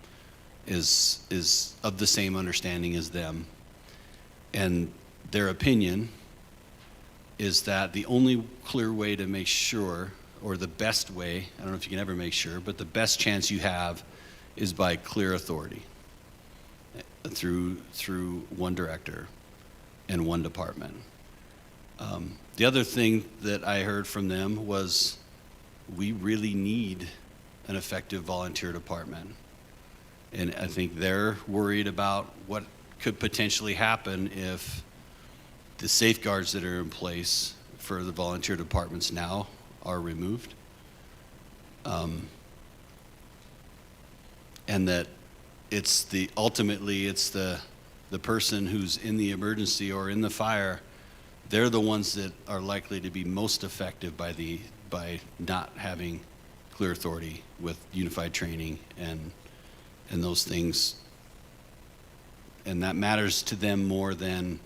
Speaker 3: is of the same understanding as them. And their opinion is that the only clear way to make sure, or the best way, I don't know if you can ever make sure, but the best chance you have is by clear authority through one director and one department. The other thing that I heard from them was we really need an effective volunteer department. And I think they're worried about what could potentially happen if the safeguards that are in place for the volunteer departments now are removed. And that ultimately it's the person who's in the emergency or in the fire, they're the ones that are likely to be most effective by not having clear authority with unified training and those things. And that matters to them more than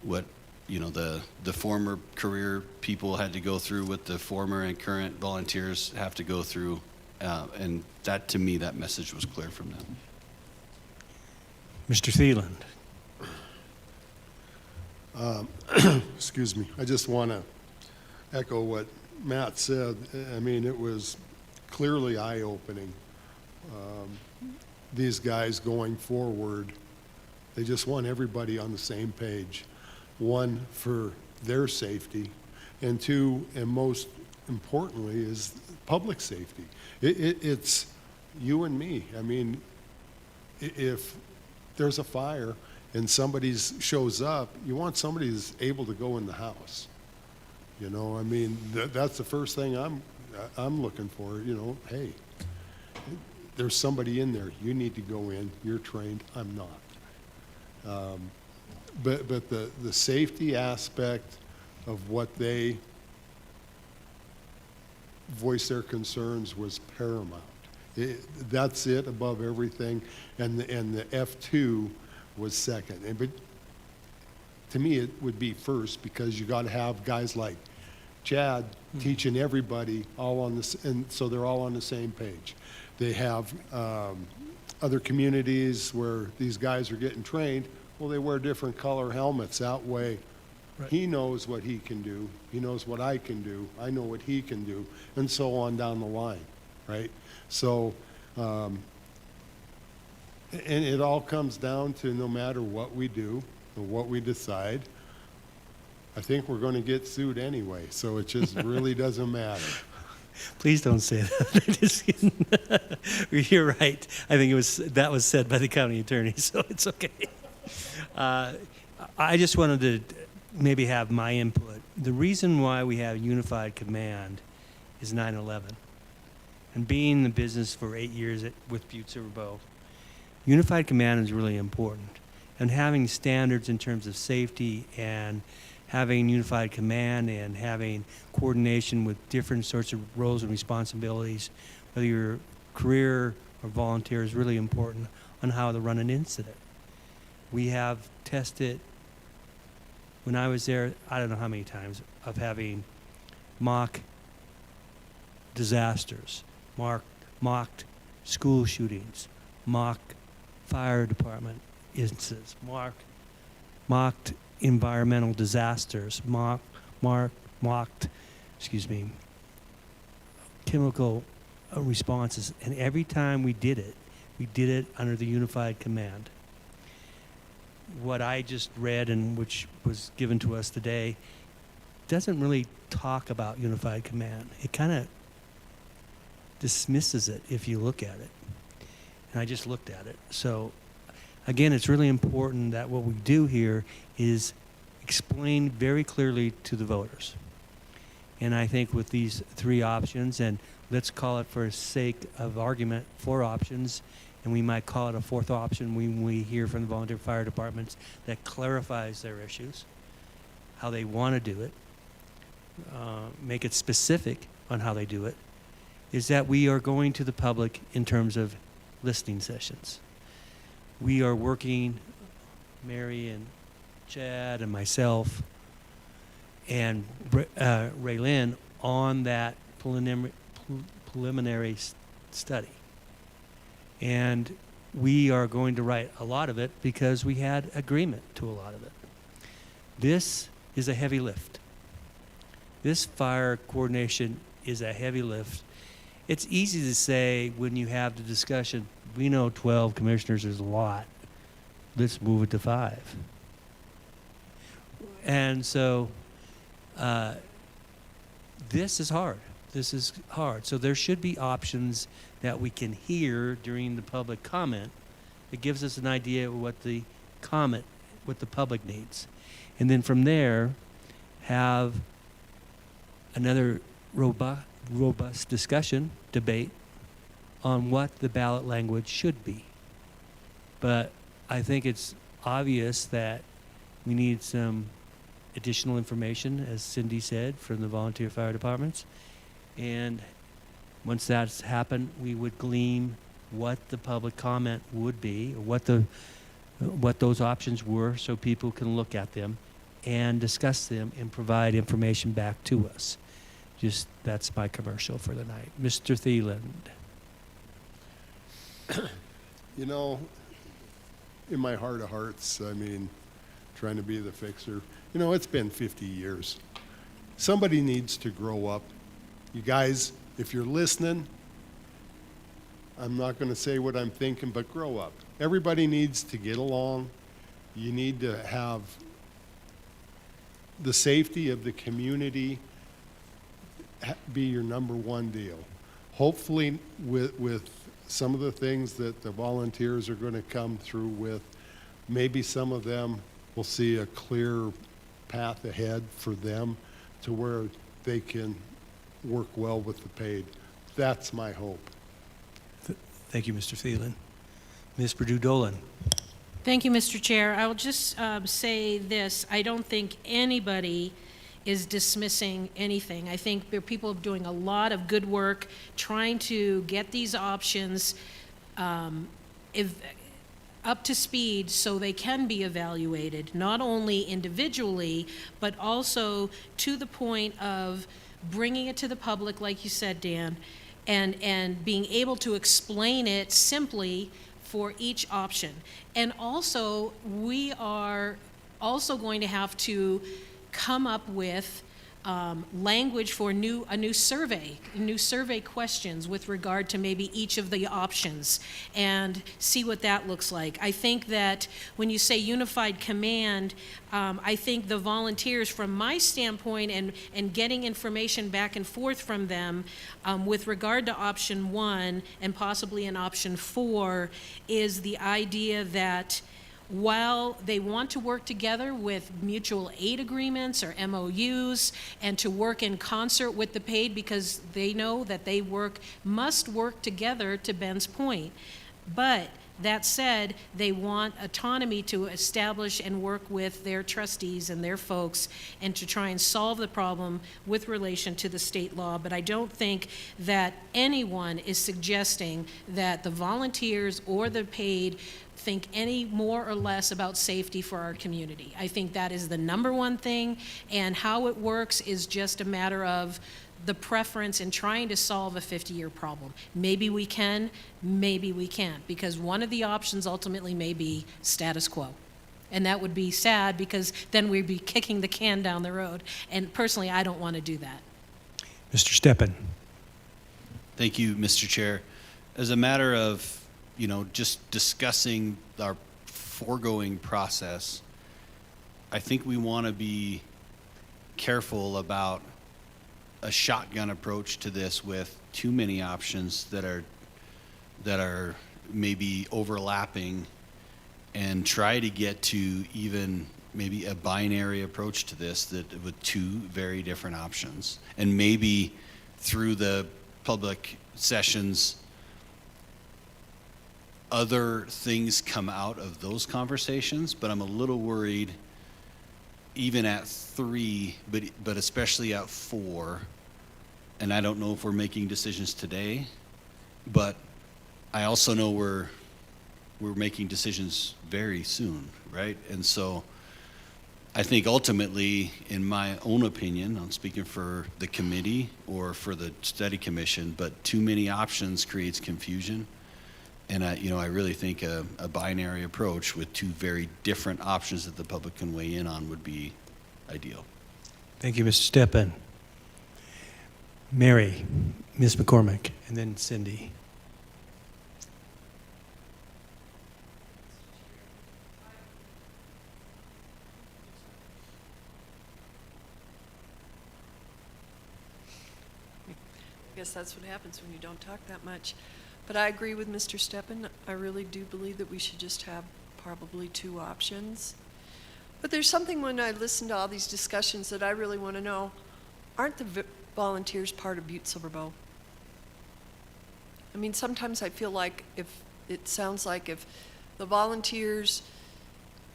Speaker 3: what, you know, the former career people had to go through, what the former and current volunteers have to go through. And that, to me, that message was clear from them.
Speaker 6: Mr. Thieland.
Speaker 4: Excuse me. I just want to echo what Matt said. I mean, it was clearly eye-opening. These guys going forward, they just want everybody on the same page. One, for their safety, and two, and most importantly, is public safety. It's you and me. I mean, if there's a fire and somebody shows up, you want somebody that's able to go in the house. You know, I mean, that's the first thing I'm looking for, you know, hey, there's somebody in there, you need to go in, you're trained, I'm not. But the safety aspect of what they voiced their concerns was paramount. That's it above everything, and the F2 was second. But to me, it would be first, because you got to have guys like Chad teaching everybody all on this, and so they're all on the same page. They have other communities where these guys are getting trained. Well, they wear different color helmets. That way,
Speaker 6: Right.
Speaker 4: he knows what he can do. He knows what I can do. I know what he can do, and so on down the line, right? So, and it all comes down to, no matter what we do or what we decide, I think we're going to get sued anyway. So it just really doesn't matter.
Speaker 6: Please don't say that. Just kidding. You're right. I think that was said by the county attorney, so it's okay. I just wanted to maybe have my input. The reason why we have unified command is 9/11. And being in the business for 8 years with Butte-Silver Bow, unified command is really important. And having standards in terms of safety and having unified command and having coordination with different sorts of roles and responsibilities, whether you're career or volunteer, is really important on how to run an incident. We have tested, when I was there, I don't know how many times, of having mock disasters, mocked school shootings, mock fire department incidents, mocked environmental disasters, mocked chemical responses. And every time we did it under the unified command. What I just read, and which was given to us today, doesn't really talk about unified command. It kind of dismisses it if you look at it. And I just looked at it. So again, it's really important that what we do here is explain very clearly to the voters. And I think with these three options, and let's call it, for sake of argument, 4 options, and we might call it a 4th option when we hear from the volunteer fire departments that clarifies their issues, how they want to do it, make it specific on how they do it, is that we are going to the public in terms of listening sessions. We are working, Mary and Chad and myself and Raylyn, on that preliminary study. And we are going to write a lot of it because we had agreement to a lot of it. This is a heavy lift. This fire coordination is a heavy lift. It's easy to say when you have the discussion, we know 12 commissioners is a lot. Let's move it to 5. And so this is hard. This is hard. So there should be options that we can hear during the public comment that gives us an idea of what the public needs. And then from there, have another robust discussion, debate on what the ballot language should be. But I think it's obvious that we need some additional information, as Cindy said, from the volunteer fire departments. And once that's happened, we would glean what the public comment would be, or what those options were, so people can look at them and discuss them and provide information back to us. Just, that's my commercial for the night. Mr. Thieland.
Speaker 4: You know, in my heart of hearts, I mean, trying to be the fixer, you know, it's been 50 years. Somebody needs to grow up. You guys, if you're listening, I'm not going to say what I'm thinking, but grow up. Everybody needs to get along. You need to have the safety of the community be your number one deal. Hopefully with some of the things that the volunteers are going to come through with, maybe some of them will see a clear path ahead for them to where they can work well with the paid. That's my hope.
Speaker 6: Thank you, Mr. Thielen. Ms. Purdue-Dolan.
Speaker 2: Thank you, Mr. Chair. I will just say this. I don't think anybody is dismissing anything. I think there are people doing a lot of good work trying to get these options up to speed so they can be evaluated, not only individually, but also to the point of bringing it to the public, like you said, Dan, and being able to explain it simply for each option. And also, we are also going to have to come up with language for a new survey questions with regard to maybe each of the options and see what that looks like. I think that when you say unified command, I think the volunteers, from my standpoint, and getting information back and forth from them with regard to option 1 and possibly in option 4, is the idea that while they want to work together with mutual aid agreements or MOUs and to work in concert with the paid, because they know that they must work together, to Ben's point. But that said, they want autonomy to establish and work with their trustees and their folks and to try and solve the problem with relation to the state law. But I don't think that anyone is suggesting that the volunteers or the paid think any more or less about safety for our community. I think that is the number one thing, and how it works is just a matter of the preference in trying to solve a 50-year problem. Maybe we can, maybe we can't, because one of the options ultimately may be status quo. And that would be sad, because then we'd be kicking the can down the road. And personally, I don't want to do that.
Speaker 6: Mr. Steppen.
Speaker 3: Thank you, Mr. Chair. As a matter of, just discussing our foregoing process, I think we want to be careful about a shotgun approach to this with too many options that are maybe overlapping, and try to get to even maybe a binary approach to this with two very different options. And maybe through the public sessions, other things come out of those conversations, but I'm a little worried even at 3, but especially at 4, and I don't know if we're making decisions today, but I also know we're making decisions very soon, right? And so I think ultimately, in my own opinion, I'm speaking for the committee or for the study commission, but too many options creates confusion. And I really think a binary approach with two very different options that the public can weigh in on would be ideal.
Speaker 6: Thank you, Mr. Steppen. Mary, Ms. McCormick, and then Cindy.
Speaker 8: I guess that's what happens when you don't talk that much. But I agree with Mr. Steppen. I really do believe that we should just have probably 2 options. But there's something when I listen to all these discussions that I really want to know. Aren't the volunteers part of Butte-Silver Bow? I mean, sometimes I feel like it sounds like if the volunteers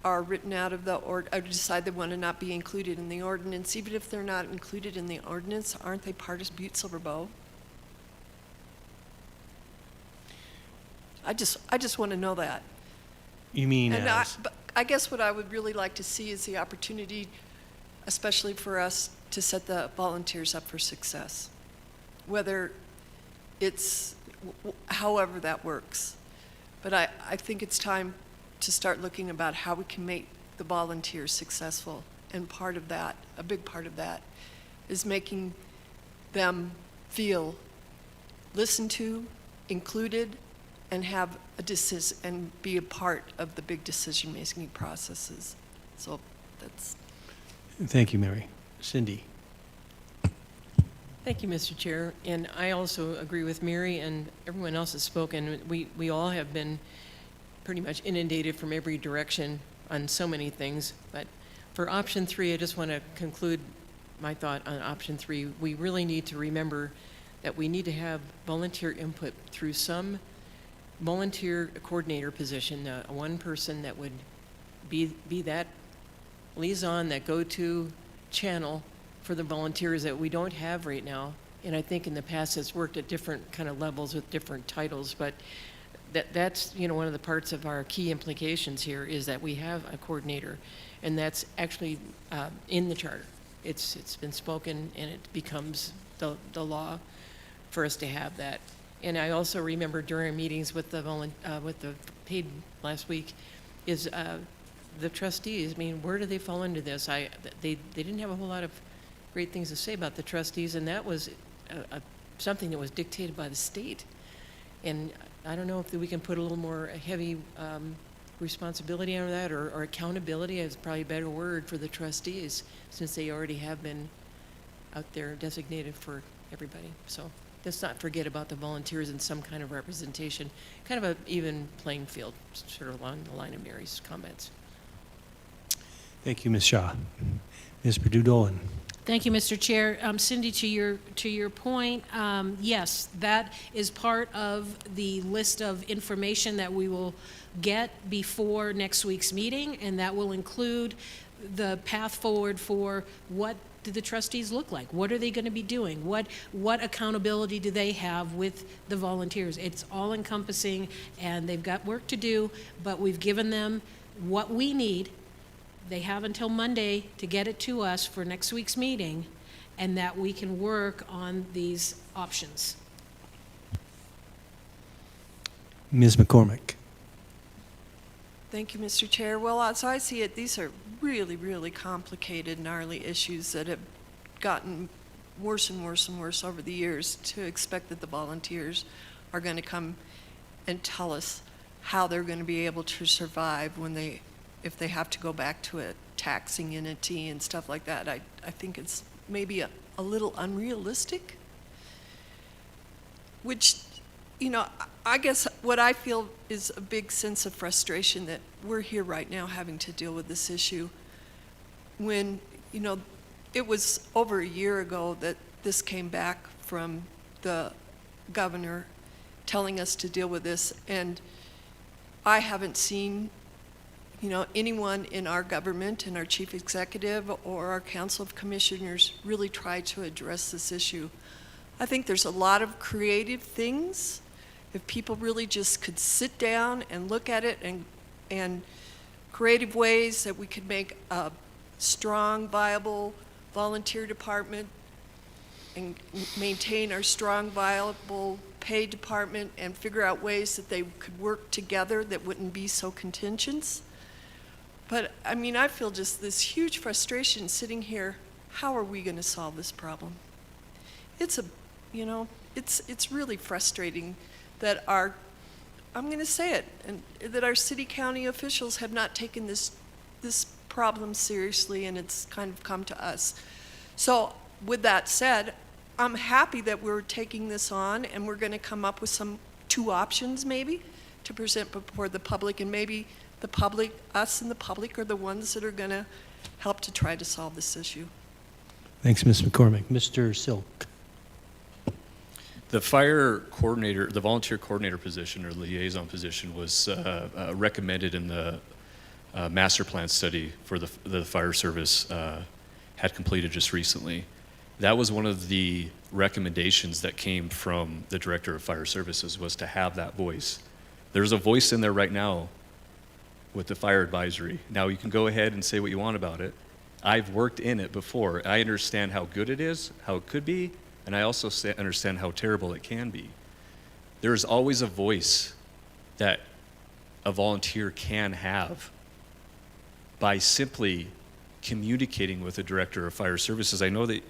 Speaker 8: are written out of or decide they want to not be included in the ordinance, even if they're not included in the ordinance, aren't they part of Butte-Silver Bow? I just want to know that.
Speaker 6: You mean
Speaker 8: And
Speaker 6: as?
Speaker 8: I guess what I would really like to see is the opportunity, especially for us, to set the volunteers up for success, whether it's however that works. But I think it's time to start looking about how we can make the volunteers successful. And part of that, a big part of that, is making them feel listened to, included, and have and be a part of the big decision-making processes. So that's.
Speaker 6: Thank you, Mary. Cindy.
Speaker 5: Thank you, Mr. Chair. And I also agree with Mary and everyone else has spoken. We all have been pretty much inundated from every direction on so many things. But for option 3, I just want to conclude my thought on option 3. We really need to remember that we need to have volunteer input through some volunteer coordinator position, one person that would be that liaison, that go-to channel for the volunteers that we don't have right now. And I think in the past it's worked at different kind of levels with different titles, but that's one of the parts of our key implications here is that we have a coordinator, and that's actually in the charter. It's been spoken, and it becomes the law for us to have that. And I also remember during meetings with the paid last week is the trustees. I mean, where do they fall into this? They didn't have a whole lot of great things to say about the trustees, and that was something that was dictated by the state. And I don't know if we can put a little more heavy responsibility on that, or accountability is probably a better word for the trustees, since they already have been out there designated for everybody. So let's not forget about the volunteers and some kind of representation, kind of an even playing field, sort of along the line of Mary's comments.
Speaker 6: Thank you, Ms. Shaw. Ms. Purdue-Dolan.
Speaker 2: Thank you, Mr. Chair. Cindy, to your point, yes, that is part of the list of information that we will get before next week's meeting, and that will include the path forward for what do the trustees look like? What are they going to be doing? What accountability do they have with the volunteers? It's all encompassing, and they've got work to do, but we've given them what we need. They have until Monday to get it to us for next week's meeting, and that we can work on these options.
Speaker 6: Ms. McCormick.
Speaker 8: Thank you, Mr. Chair. Well, as I see it, these are really, really complicated, gnarly issues that have gotten worse and worse and worse over the years. To expect that the volunteers are going to come and tell us how they're going to be able to survive if they have to go back to a taxing entity and stuff like that, I think it's maybe a little unrealistic. Which, I guess what I feel is a big sense of frustration that we're here right now having to deal with this issue when, it was over a year ago that this came back from the governor telling us to deal with this, and I haven't seen anyone in our government, and our chief executive or our council of commissioners really try to address this issue. I think there's a lot of creative things. If people really just could sit down and look at it, and creative ways that we could make a strong, viable volunteer department and maintain our strong, viable paid department, and figure out ways that they could work together that wouldn't be so contentious. But I feel just this huge frustration sitting here. How are we going to solve this problem? It's really frustrating that I'm going to say it, and that our city county officials have not taken this problem seriously, and it's kind of come to us. So with that said, I'm happy that we're taking this on, and we're going to come up with two options maybe to present before the public, and maybe the public, us and the public, are the ones that are going to help to try to solve this issue.
Speaker 6: Thanks, Ms. McCormick. Mr. Silk.
Speaker 7: The fire coordinator, the volunteer coordinator position or liaison position was recommended in the master plan study for the fire service had completed just recently. That was one of the recommendations that came from the director of fire services, was to have that voice. There's a voice in there right now with the fire advisory. Now you can go ahead and say what you want about it. I've worked in it before. I understand how good it is, how it could be, and I also understand how terrible it can be. There is always a voice that a volunteer can have by simply communicating with the director of fire services. I know that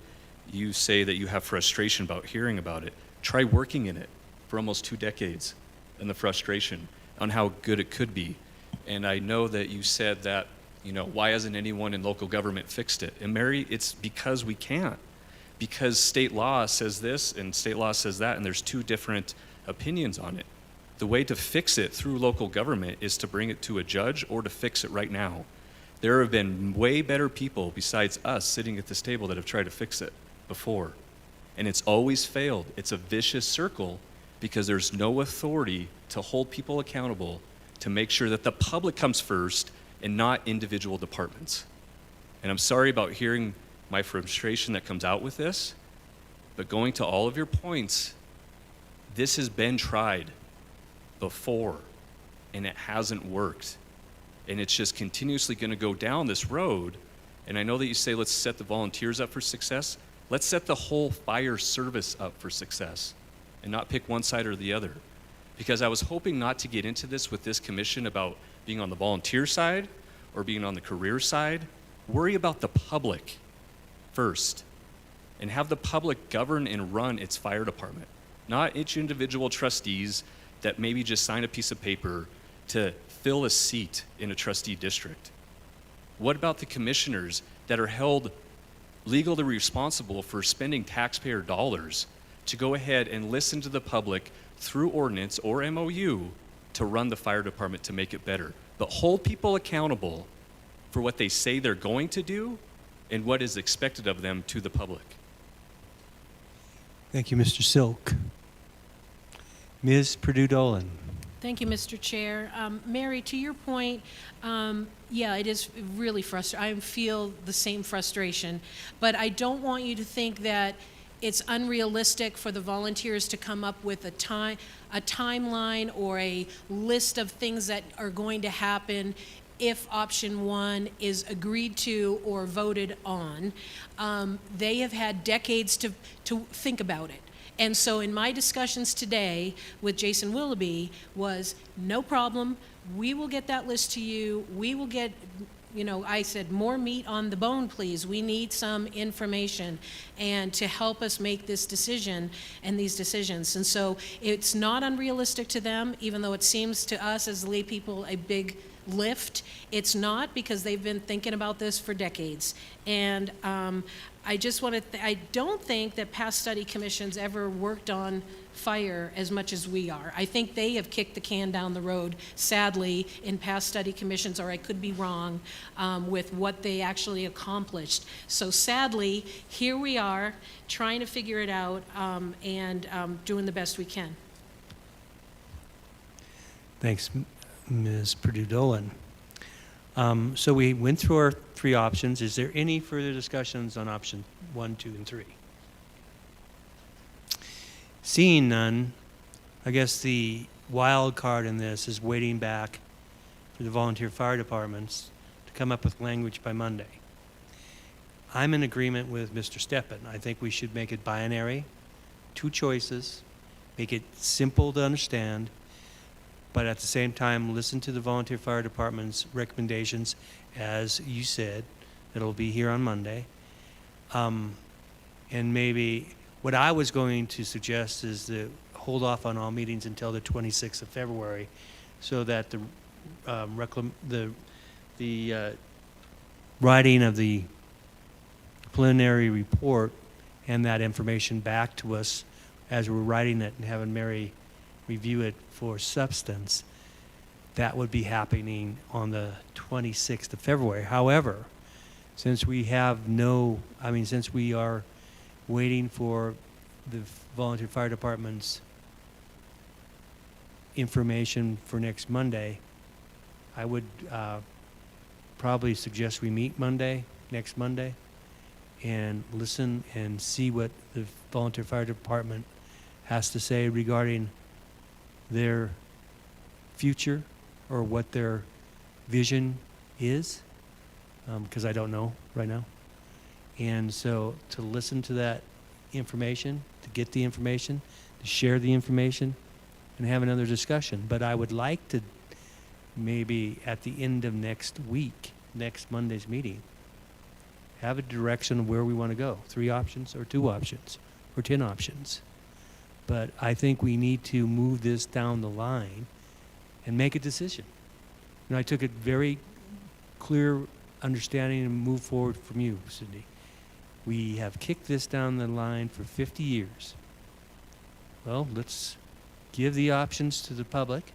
Speaker 7: you say that you have frustration about hearing about it. Try working in it for almost 2 decades and the frustration on how good it could be. And I know that you said that, why hasn't anyone in local government fixed it? And Mary, it's because we can't. Because state law says this and state law says that, and there's 2 different opinions on it. The way to fix it through local government is to bring it to a judge or to fix it right now. There have been way better people besides us sitting at this table that have tried to fix it before. And it's always failed. It's a vicious circle because there's no authority to hold people accountable to make sure that the public comes first and not individual departments. And I'm sorry about hearing my frustration that comes out with this, but going to all of your points, this has been tried before, and it hasn't worked. And it's just continuously going to go down this road. And I know that you say, let's set the volunteers up for success. Let's set the whole fire service up for success and not pick one side or the other. Because I was hoping not to get into this with this commission about being on the volunteer side or being on the career side. Worry about the public first and have the public govern and run its fire department, not each individual trustees that maybe just sign a piece of paper to fill a seat in a trustee district. What about the commissioners that are held legally responsible for spending taxpayer dollars to go ahead and listen to the public through ordinance or MOU to run the fire department to make it better, but hold people accountable for what they say they're going to do and what is expected of them to the public?
Speaker 6: Thank you, Mr. Silk. Ms. Purdue-Dolan.
Speaker 2: Thank you, Mr. Chair. Mary, to your point, yeah, it is really frustrating. I feel the same frustration, but I don't want you to think that it's unrealistic for the volunteers to come up with a timeline or a list of things that are going to happen if option one is agreed to or voted on. They have had decades to think about it. And so in my discussions today with Jason Willoughby was, no problem, we will get that list to you. We will get, I said, more meat on the bone, please. We need some information and to help us make this decision and these decisions. And so it's not unrealistic to them, even though it seems to us as lay people a big lift. It's not, because they've been thinking about this for decades. And I just want to, I don't think that past study commissions ever worked on fire as much as we are. I think they have kicked the can down the road, sadly, in past study commissions, or I could be wrong, with what they actually accomplished. So sadly, here we are, trying to figure it out, and doing the best we can.
Speaker 6: Thanks, Ms. Purdue-Dolan. So we went through our three options. Is there any further discussions on option 1, 2, and 3? Seeing none, I guess the wild card in this is waiting back for the volunteer fire departments to come up with language by Monday. I'm in agreement with Mr. Steppen. I think we should make it binary, 2 choices, make it simple to understand, but at the same time, listen to the volunteer fire department's recommendations, as you said, that'll be here on Monday. And maybe what I was going to suggest is to hold off on all meetings until the 26th of February, so that the writing of the preliminary report and that information back to us as we're writing it and having Mary review it for substance, that would be happening on the 26th of February. However, since we since we are waiting for the volunteer fire department's information for next Monday, I would probably suggest we meet next Monday, and listen and see what the volunteer fire department has to say regarding their future or what their vision is, because I don't know right now. And so to listen to that information, to get the information, to share the information, and have another discussion. But I would like to maybe at the end of next week, next Monday's meeting, have a direction of where we want to go. 3 options or 2 options or 10 options. But I think we need to move this down the line and make a decision. And I took a very clear understanding and move forward from you, Cindy. We have kicked this down the line for 50 years. Well, let's give the options to the public,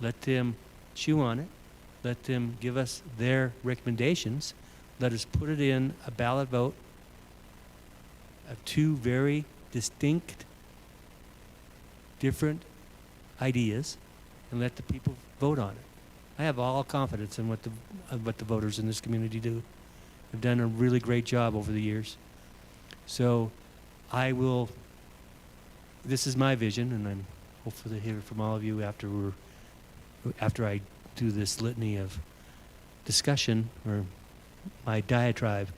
Speaker 6: let them chew on it, let them give us their recommendations, let us put it in a ballot vote of two very distinct, different ideas, and let the people vote on it. I have all confidence in what the voters in this community do. They've done a really great job over the years. So this is my vision, and I'm hopeful to hear from all of you after I do this litany of discussion or my diatribe.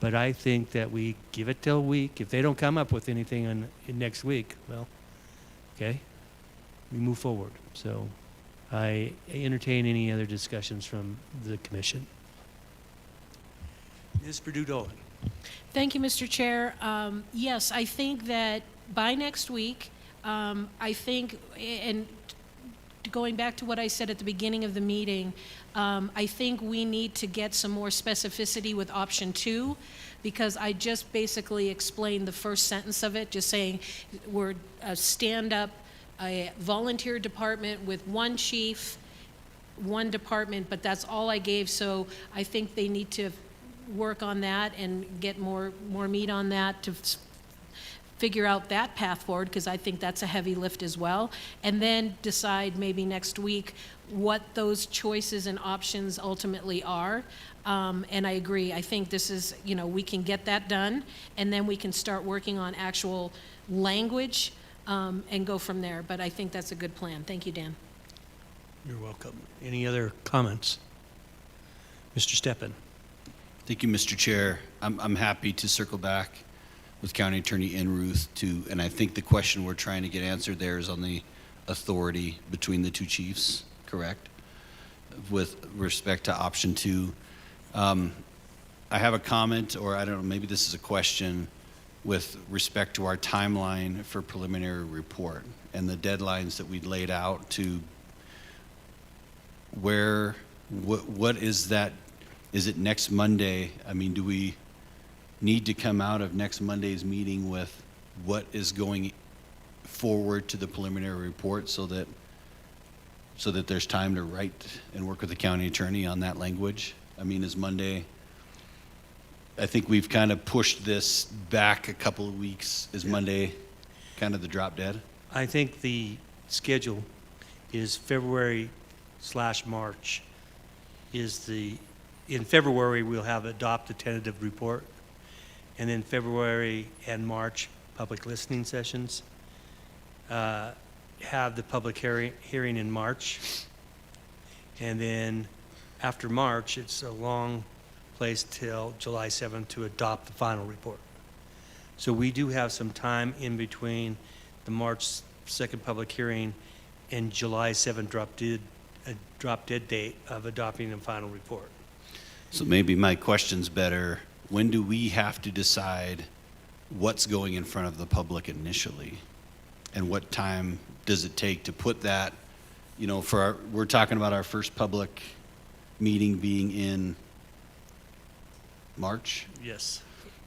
Speaker 6: But I think that we give it till a week. If they don't come up with anything in next week, well, okay, we move forward. So I entertain any other discussions from the commission. Ms. Perdue-Dolan.
Speaker 2: Thank you, Mr. Chair. Yes, I think that by next week, I think, and going back to what I said at the beginning of the meeting, I think we need to get some more specificity with option 2, because I just basically explained the first sentence of it, just saying we're a stand-up, a volunteer department with one chief, one department, but that's all I gave. So I think they need to work on that and get more meat on that to figure out that path forward, because I think that's a heavy lift as well, and then decide maybe next week what those choices and options ultimately are. And I agree, I think this is, we can get that done, and then we can start working on actual language and go from there. But I think that's a good plan. Thank you, Dan.
Speaker 6: You're welcome. Any other comments? Mr. Steppen.
Speaker 3: Thank you, Mr. Chair. I'm happy to circle back with County Attorney Enruth and I think the question we're trying to get answered there is on the authority between the two chiefs, correct? With respect to option 2. I have a comment, or I don't know, maybe this is a question with respect to our timeline for preliminary report and the deadlines that we laid out to what is that? Is it next Monday? I mean, do we need to come out of next Monday's meeting with what is going forward to the preliminary report so that there's time to write and work with the county attorney on that language? I mean, is Monday, I think we've kind of pushed this back a couple of weeks. Is Monday kind of the drop dead?
Speaker 6: I think the schedule is February/March in February, we'll adopt a tentative report, and then February and March, public listening sessions. Have the public hearing in March, and then after March, it's a long place till July 7th to adopt the final report. So we do have some time in between the March 2nd public hearing and July 7th drop dead date of adopting the final report.
Speaker 3: So maybe my question's better. When do we have to decide what's going in front of the public initially? And what time does it take to put that, we're talking about our first public meeting being in March?
Speaker 6: Yes.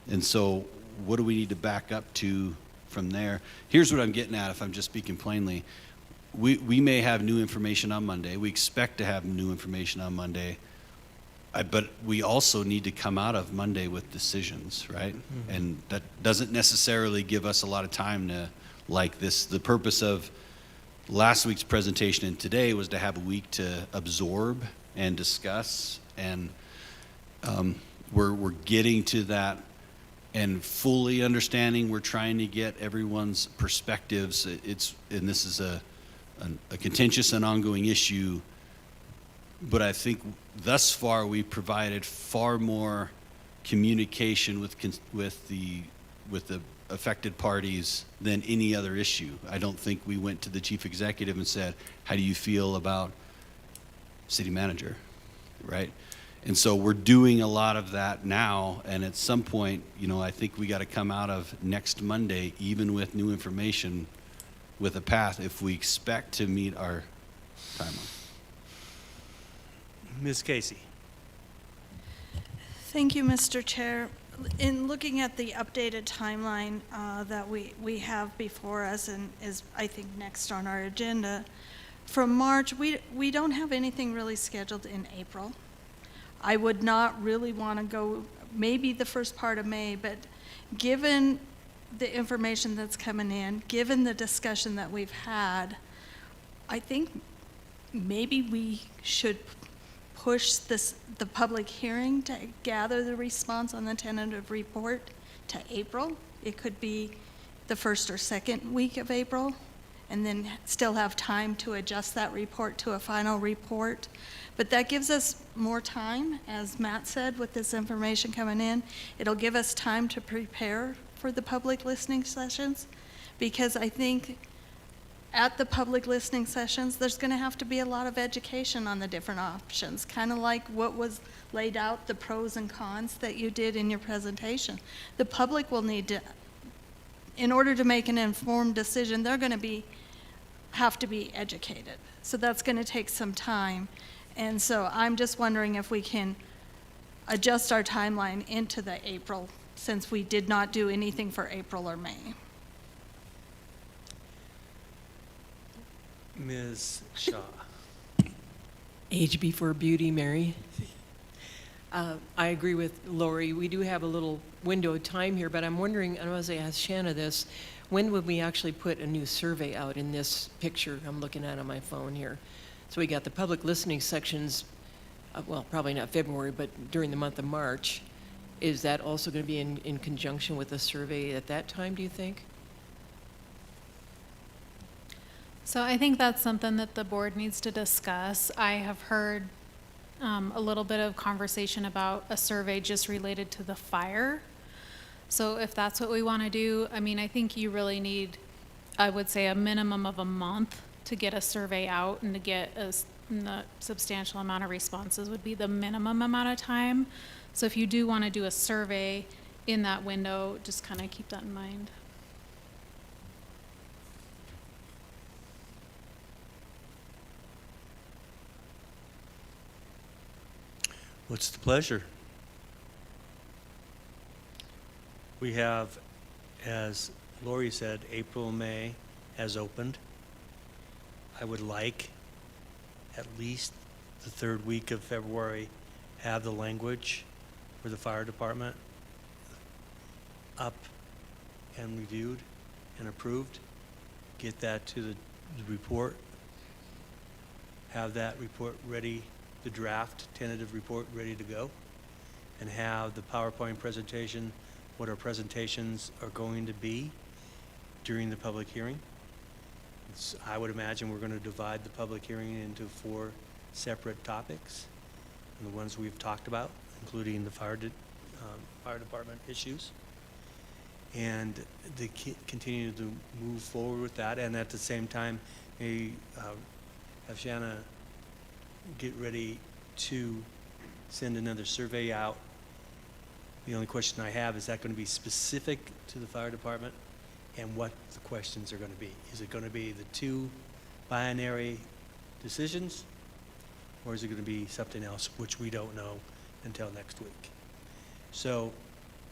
Speaker 3: And so what do we need to back up to from there? Here's what I'm getting at, if I'm just speaking plainly. We may have new information on Monday. We expect to have new information on Monday. But we also need to come out of Monday with decisions, right? Mm-hmm. And that doesn't necessarily give us a lot of time to like this. The purpose of last week's presentation and today was to have a week to absorb and discuss. And we're getting to that and fully understanding. We're trying to get everyone's perspectives. And this is a contentious and ongoing issue. But I think thus far we've provided far more communication with the affected parties than any other issue. I don't think we went to the chief executive and said, "How do you feel about city manager?" Right? And so we're doing a lot of that now. And at some point, I think we got to come out of next Monday, even with new information, with a path if we expect to meet our timeline.
Speaker 6: Ms. Casey.
Speaker 1: Thank you, Mr. Chair. in looking at the updated timeline that we have before us and is, I think, next on our agenda, from March, we don't have anything really scheduled in April. I would not really want to go, maybe the first part of May, but given the information that's coming in, given the discussion that we've had, I think maybe we should push the public hearing to gather the response on the tentative report to April. It could be the first or second week of April, and then still have time to adjust that report to a final report. But that gives us more time, as Matt said, with this information coming in. It'll give us time to prepare for the public listening sessions, because I think at the public listening sessions, there's going to have to be a lot of education on the different options, kind of like what was laid out, the pros and cons that you did in your presentation. The public will need to, in order to make an informed decision, they're going to have to be educated. So that's going to take some time. And so I'm just wondering if we can adjust our timeline into the April, since we did not do anything for April or May.
Speaker 6: Ms. Shaw.
Speaker 5: Age before beauty, Mary. I agree with Lori. We do have a little window of time here, but I'm wondering, I was going to ask Shanna this, when would we actually put a new survey out in this picture I'm looking at on my phone here? So we got the public listening sections, well, probably not February, but during the month of March. Is that also going to be in conjunction with the survey at that time, do you think?
Speaker 9: So I think that's something that the board needs to discuss. I have heard a little bit of conversation about a survey just related to the fire. So if that's what we want to do, I mean, I think you really need, I would say, a minimum of a month to get a survey out, and to get a substantial amount of responses would be the minimum amount of time. So if you do want to do a survey in that window, just kind of keep that in mind.
Speaker 6: What's the pleasure? We have, as Lori said, April, May has opened. I would like at least the third week of February have the language for the fire department up and reviewed and approved. Get that to the report. Have that report ready, the draft tentative report ready to go, and have the PowerPoint presentation, what our presentations are going to be during the public hearing. I would imagine we're going to divide the public hearing into 4 separate topics, and the ones we've talked about, including the fire department issues, and to continue to move forward with that, and at the same time, have Shanna get ready to send another survey out. The only question I have, is that going to be specific to the fire department, and what the questions are going to be? Is it going to be the 2 binary decisions, or is it going to be something else, which we don't know until next week? So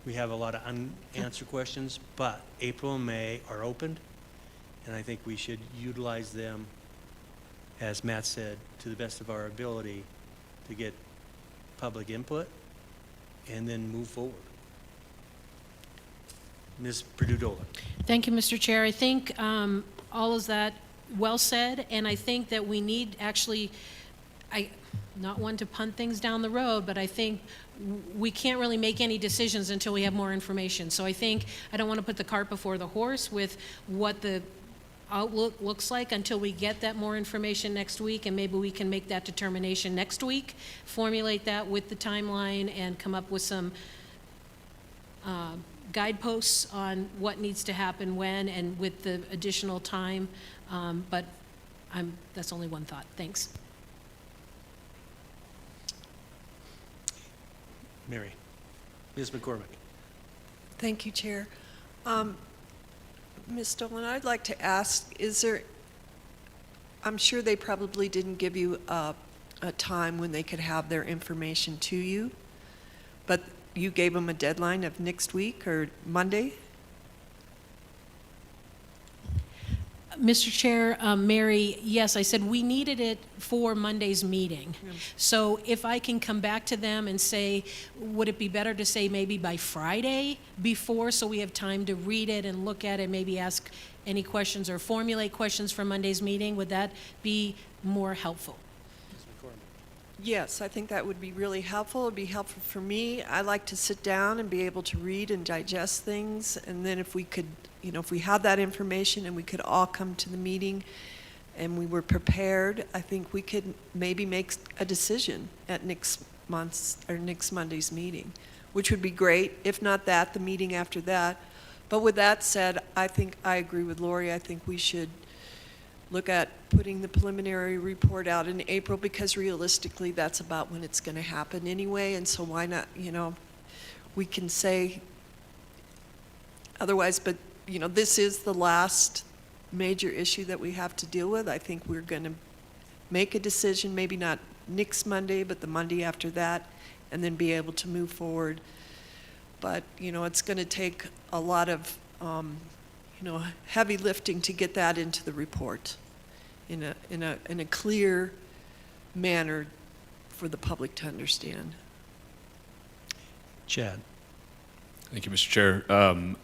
Speaker 6: we have a lot of unanswered questions, but April and May are opened, and I think we should utilize them, as Matt said, to the best of our ability to get public input and then move forward. Ms. Purdue-Dolan.
Speaker 2: Thank you, Mr. Chair. I think all of that well said, and I think that we need actually, not one to punt things down the road, but I think we can't really make any decisions until we have more information. So I think I don't want to put the cart before the horse with what the outlook looks like until we get that more information next week, and maybe we can make that determination next week, formulate that with the timeline, and come up with some guideposts on what needs to happen when and with the additional time. But that's only one thought. Thanks.
Speaker 6: Mary. Ms. McCormick.
Speaker 8: Thank you, Chair. Ms. Dolan, I'd like to ask, I'm sure they probably didn't give you a time when they could have their information to you, but you gave them a deadline of next week or Monday?
Speaker 2: Mr. Chair, Mary, yes, I said we needed it for Monday's meeting. So if I can come back to them and say, would it be better to say maybe by Friday before, so we have time to read it and look at it, maybe ask any questions or formulate questions for Monday's meeting? Would that be more helpful?
Speaker 8: Yes, I think that would be really helpful. It'd be helpful for me. I like to sit down and be able to read and digest things. And then if we could, if we had that information and we could all come to the meeting and we were prepared, I think we could maybe make a decision at next Monday's meeting, which would be great. If not that, the meeting after that. But with that said, I think I agree with Lori. I think we should look at putting the preliminary report out in April, because realistically that's about when it's going to happen anyway. And so why not, we can say otherwise, but this is the last major issue that we have to deal with. I think we're going to make a decision, maybe not next Monday, but the Monday after that, and then be able to move forward. But, it's going to take a lot of, heavy lifting to get that into the report in a clear manner for the public to understand.
Speaker 6: Chad.
Speaker 7: Thank you, Mr. Chair.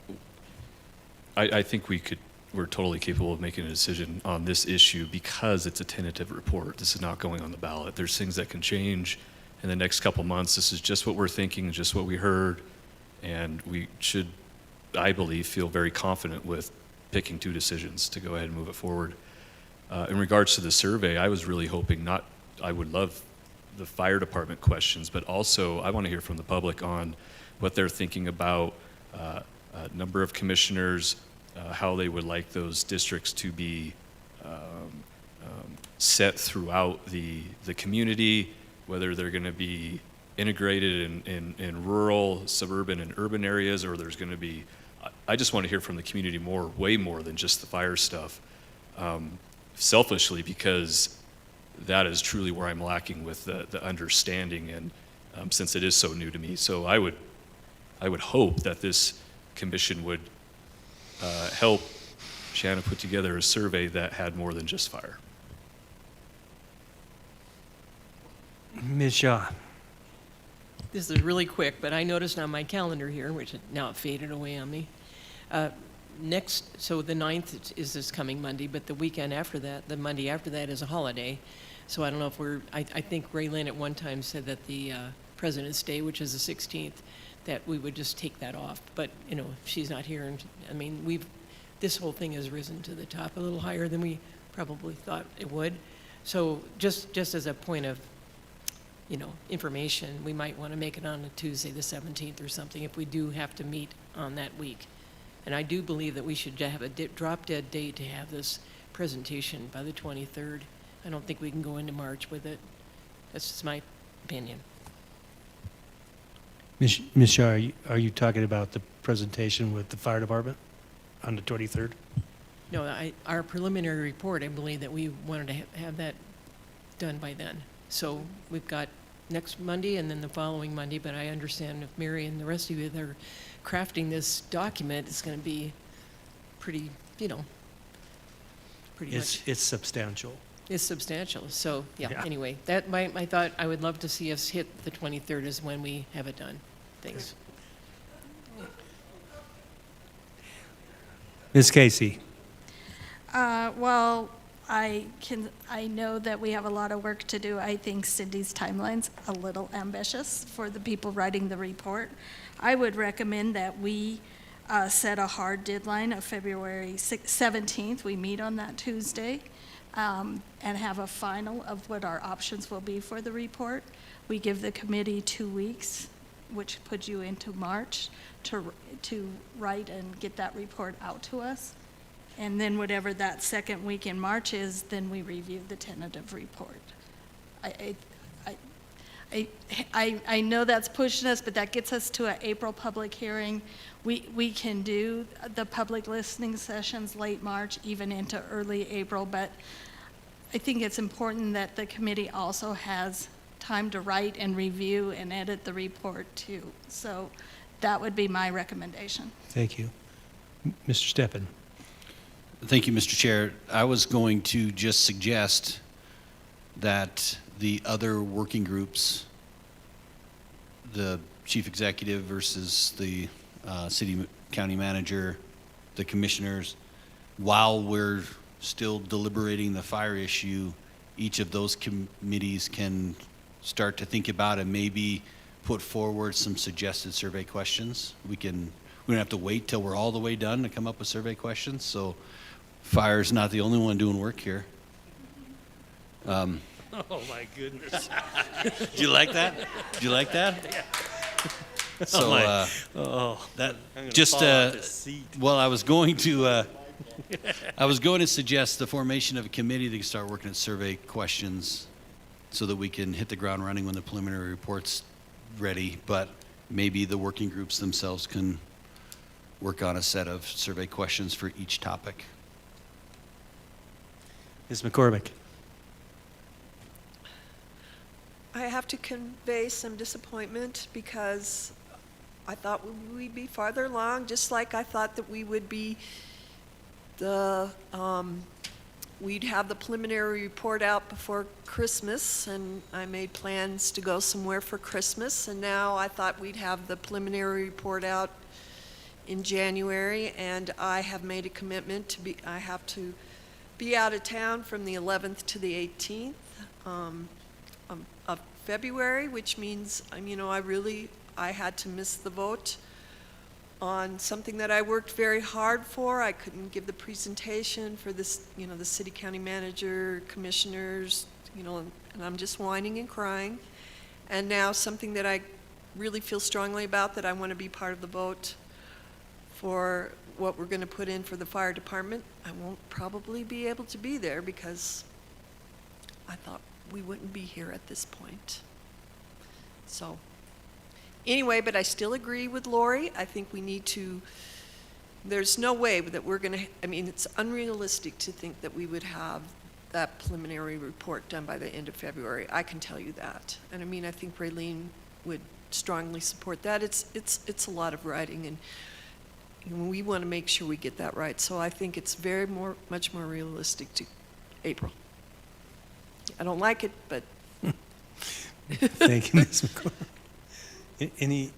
Speaker 7: I think we're totally capable of making a decision on this issue because it's a tentative report. This is not going on the ballot. There's things that can change in the next couple months. This is just what we're thinking, just what we heard, and we should, I believe, feel very confident with picking two decisions to go ahead and move it forward. In regards to the survey, I was really hoping I would love the fire department questions, but also I want to hear from the public on what they're thinking about number of commissioners, how they would like those districts to be set throughout the community, whether they're going to be integrated in rural, suburban, and urban areas, or there's going to be, I just want to hear from the community way more than just the fire stuff, selfishly, because that is truly where I'm lacking with the understanding, and since it is so new to me. So I would hope that this commission would help Shanna put together a survey that had more than just fire.
Speaker 6: Ms. Shaw.
Speaker 5: This is really quick, but I noticed on my calendar here, which now it faded away on me. So the 9th is this coming Monday, but the weekend after that, the Monday after that, is a holiday. So I don't know if I think Ray Lynn at one time said that the President's Day, which is the 16th, that we would just take that off. But, if she's not here, and I mean, this whole thing has risen to the top a little higher than we probably thought it would. So just as a point of, information, we might want to make it on a Tuesday the 17th or something if we do have to meet on that week. And I do believe that we should have a drop-dead date to have this presentation by the 23rd. I don't think we can go into March with it. That's just my opinion.
Speaker 6: Ms. Shaw, are you talking about the presentation with the fire department on the 23rd?
Speaker 5: No, our preliminary report, I believe that we wanted to have that done by then. So we've got next Monday and then the following Monday, but I understand if Mary and the rest of you that are crafting this document, it's going to be pretty, pretty much.
Speaker 6: It's substantial.
Speaker 5: It's substantial. So,
Speaker 6: Yeah.
Speaker 5: Anyway, that my thought, I would love to see us hit the 23rd is when we have it done. Thanks.
Speaker 6: Ms. Casey.
Speaker 1: Well, I know that we have a lot of work to do. I think Cindy's timeline's a little ambitious for the people writing the report. I would recommend that we set a hard deadline of February 17th. We meet on that Tuesday and have a final of what our options will be for the report. We give the committee 2 weeks, which puts you into March, to write and get that report out to us. And then whatever that second week in March is, then we review the tentative report. I know that's pushing us, but that gets us to an April public hearing. We can do the public listening sessions late March, even into early April, but I think it's important that the committee also has time to write and review and edit the report too. So that would be my recommendation.
Speaker 6: Thank you. Mr. Steppen.
Speaker 3: Thank you, Mr. Chair. I was going to just suggest that the other working groups, the chief executive versus the county manager, the commissioners, while we're still deliberating the fire issue, each of those committees can start to think about and maybe put forward some suggested survey questions. We don't have to wait till we're all the way done to come up with survey questions. So fire's not the only one doing work here.
Speaker 6: Oh, my goodness.
Speaker 3: Do you like that? Do you like that?
Speaker 6: Yeah.
Speaker 3: So
Speaker 6: that
Speaker 3: just well, I was going to suggest the formation of a committee that can start working at survey questions so that we can hit the ground running when the preliminary report's ready. But maybe the working groups themselves can work on a set of survey questions for each topic.
Speaker 6: Ms. McCormick.
Speaker 8: I have to convey some disappointment because I thought we'd be farther along, just like I thought that we would be we'd have the preliminary report out before Christmas, and I made plans to go somewhere for Christmas, and now I thought we'd have the preliminary report out in January, and I have made a commitment I have to be out of town from the 11th to the 18th of February, which means, I had to miss the vote on something that I worked very hard for. I couldn't give the presentation for this, the city county manager, commissioners, and I'm just whining and crying. And now something that I really feel strongly about, that I want to be part of the vote for what we're going to put in for the fire department. I won't probably be able to be there because I thought we wouldn't be here at this point. So anyway, but I still agree with Lori. I think we need to, there's no way that we're going to, it's unrealistic to think that we would have that preliminary report done by the end of February. I can tell you that. And I think Raylene would strongly support that. It's a lot of writing, and we want to make sure we get that right. So I think it's much more realistic to April. I don't like it, but.
Speaker 6: Thank you, Ms. McCormick.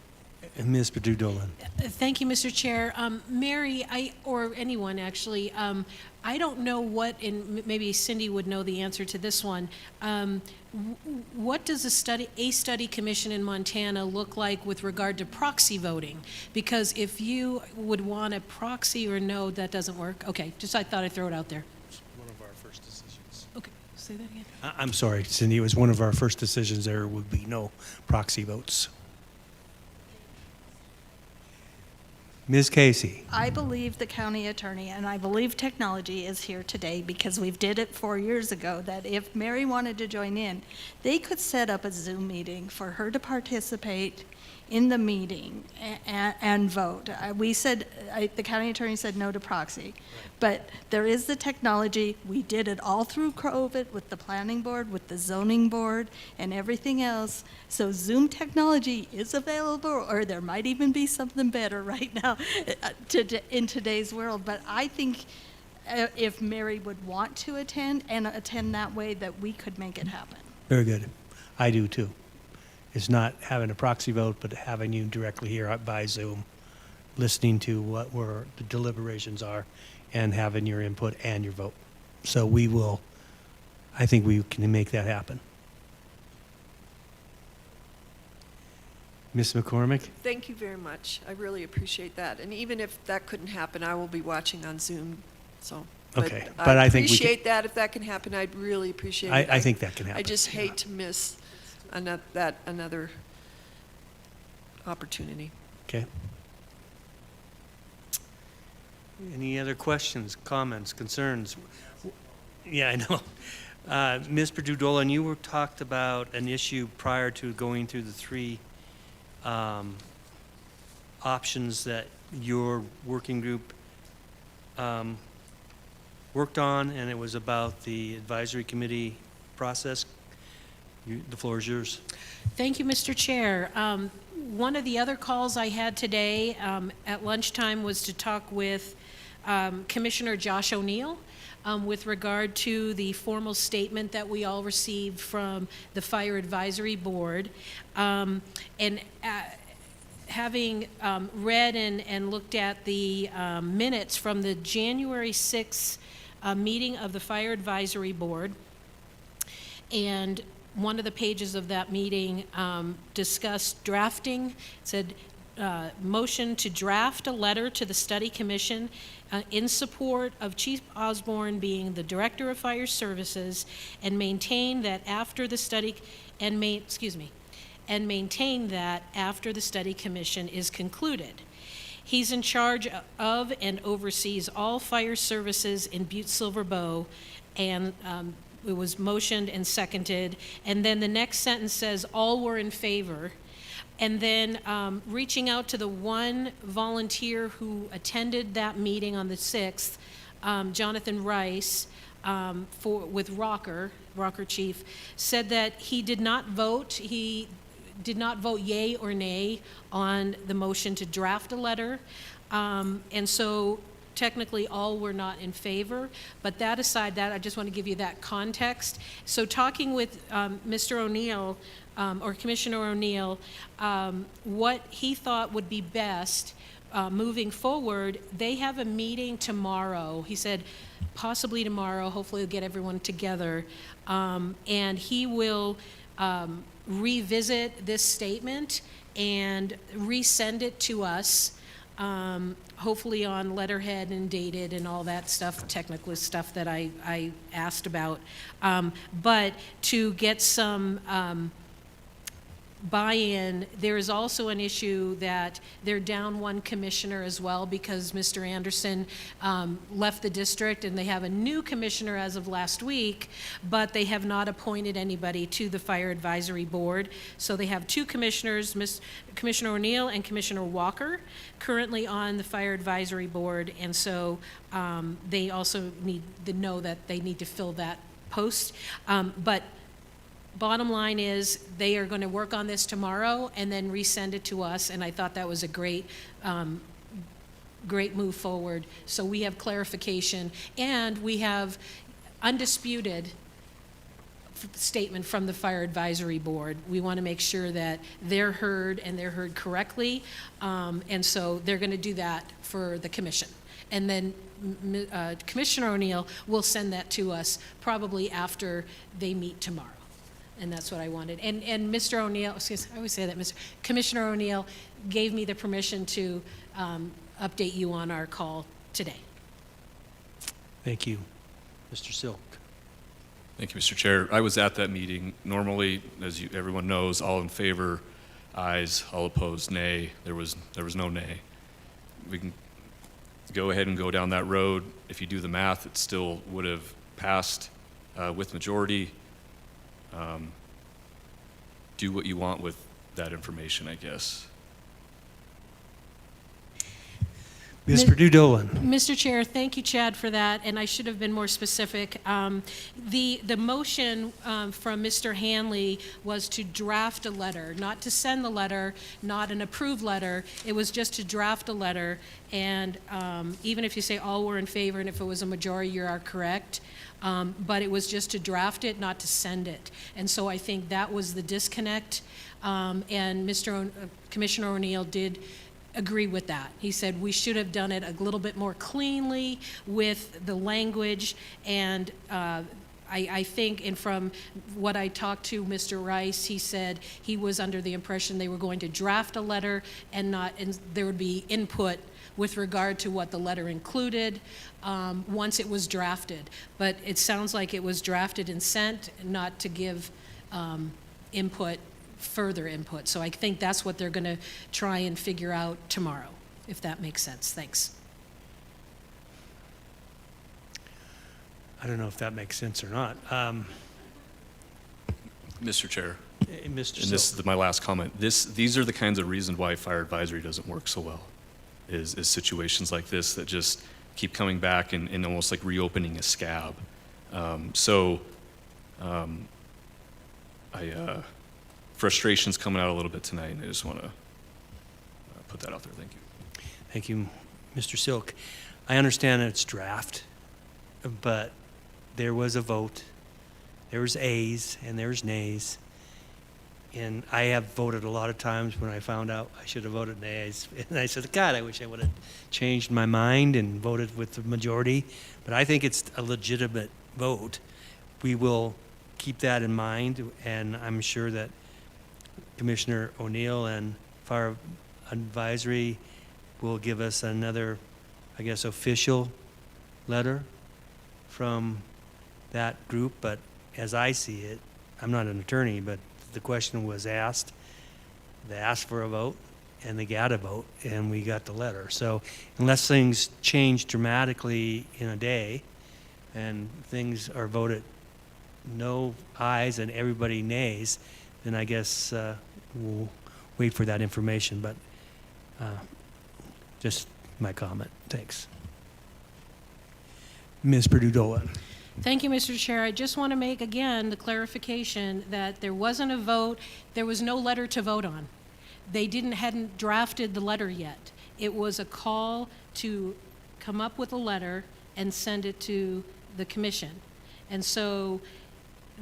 Speaker 6: Ms. Perdue-Dolan.
Speaker 2: Thank you, Mr. Chair. Mary, or anyone actually, I don't know what, and maybe Cindy would know the answer to this one. What does a study commission in Montana look like with regard to proxy voting? Because if you would want a proxy or no, that doesn't work. Okay, I thought I'd throw it out there.
Speaker 6: One of our first decisions.
Speaker 2: Okay, say that again.
Speaker 6: I'm sorry, Cindy, it was one of our first decisions. There would be no proxy votes. Ms. Casey.
Speaker 1: I believe the county attorney, and I believe technology is here today because we've did it 4 years ago, that if Mary wanted to join in, they could set up a Zoom meeting for her to participate in the meeting and vote. The county attorney said no to proxy, but there is the technology. We did it all through COVID with the planning board, with the zoning board, and everything else. So Zoom technology is available, or there might even be something better right now in today's world. But I think if Mary would want to attend that way, that we could make it happen.
Speaker 6: Very good. I do too. It's not having a proxy vote, but having you directly here by Zoom, listening to where the deliberations are, and having your input and your vote. So I think we can make that happen. Ms. McCormick?
Speaker 8: Thank you very much. I really appreciate that. And even if that couldn't happen, I will be watching on Zoom. So,
Speaker 6: Okay, but I think we
Speaker 8: appreciate that. If that can happen, I'd really appreciate it.
Speaker 6: I think that can happen.
Speaker 8: I just hate to miss another opportunity.
Speaker 6: Okay. Any other questions, comments, concerns? Yeah, I know. Ms. Perdue-Dolan, you talked about an issue prior to going through the three options that your working group worked on, and it was about the advisory committee process. The floor is yours.
Speaker 2: Thank you, Mr. Chair. One of the other calls I had today at lunchtime was to talk with Commissioner Josh O'Neill with regard to the formal statement that we all received from the Fire Advisory Board. Having read and looked at the minutes from the January 6th meeting of the Fire Advisory Board, and one of the pages of that meeting discussed drafting. It said, motion to draft a letter to the study commission in support of Chief Osborne being the Director of Fire Services, and maintain that after the study, and maintain that after the study commission is concluded. He's in charge of and oversees all fire services in Butte-Silver Bow, and it was motioned and seconded. And then the next sentence says, all were in favor. And then reaching out to the one volunteer who attended that meeting on the 6th, Jonathan Rice, with Rocker Chief, said that he did not vote. He did not vote yay or nay on the motion to draft a letter. And so technically all were not in favor, but that aside, that I just want to give you that context. So talking with Mr. O'Neill, or Commissioner O'Neill, what he thought would be best moving forward, they have a meeting tomorrow. He said possibly tomorrow, hopefully we'll get everyone together, and he will revisit this statement and resend it to us, hopefully on letterhead and dated and all that stuff, technical stuff that I asked about. But to get some buy-in, there is also an issue that they're down one commissioner as well, because Mr. Anderson left the district, and they have a new commissioner as of last week, but they have not appointed anybody to the Fire Advisory Board. So they have two commissioners, Commissioner O'Neill and Commissioner Walker, currently on the Fire Advisory Board, and so they also need to know that they need to fill that post. But bottom line is, they are going to work on this tomorrow and then resend it to us, and I thought that was a great move forward. So we have clarification, and we have undisputed statement from the Fire Advisory Board. We want to make sure that they're heard, and they're heard correctly, and so they're going to do that for the commission. And then Commissioner O'Neill will send that to us probably after they meet tomorrow. And that's what I wanted. And Mr. O'Neill, I always say that, Commissioner O'Neill gave me the permission to update you on our call today.
Speaker 6: Thank you. Mr. Silk.
Speaker 7: Thank you, Mr. Chair. I was at that meeting. Normally, as everyone knows, all in favor, ayes, all opposed, nay. There was no nay. We can go ahead and go down that road. If you do the math, it still would have passed with majority. Do what you want with that information, I guess.
Speaker 6: Ms. Purdue-Dolan.
Speaker 2: Mr. Chair, thank you, Chad, for that, and I should have been more specific. The motion from Mr. Hanley was to draft a letter, not to send the letter, not an approved letter. It was just to draft a letter, and even if you say all were in favor, and if it was a majority, you are correct. But it was just to draft it, not to send it. And so I think that was the disconnect, and Commissioner O'Neill did agree with that. He said we should have done it a little bit more cleanly with the language, and I think, and from what I talked to Mr. Rice, he said he was under the impression they were going to draft a letter and there would be input with regard to what the letter included once it was drafted. But it sounds like it was drafted and sent, not to give further input. So I think that's what they're going to try and figure out tomorrow, if that makes sense. Thanks.
Speaker 6: I don't know if that makes sense or not.
Speaker 7: Mr. Chair,
Speaker 6: Mr.
Speaker 7: and
Speaker 6: Silk.
Speaker 7: this is my last comment. These are the kinds of reasons why fire advisory doesn't work so well, is situations like this that just keep coming back and almost like reopening a scab. frustration's coming out a little bit tonight, and I just want to put that out there. Thank you.
Speaker 6: Thank you, Mr. Silk. I understand it's draft, but there was a vote. There was ayes and there's nays. And I have voted a lot of times when I found out I should have voted nays. And I said, God, I wish I would have changed my mind and voted with the majority. But I think it's a legitimate vote. We will keep that in mind, and I'm sure that Commissioner O'Neill and Fire Advisory will give us another, I guess, official letter from that group. But as I see it, I'm not an attorney, but the question was asked. They asked for a vote, and they got a vote, and we got the letter. So unless things change dramatically in a day, and things are voted no ayes and everybody nays, then I guess we'll wait for that information. But just my comment. Thanks. Ms. Perdue-Dolan.
Speaker 2: Thank you, Mr. Chair. I just want to make, again, the clarification that there wasn't a vote, there was no letter to vote on. They hadn't drafted the letter yet. It was a call to come up with a letter and send it to the commission. And so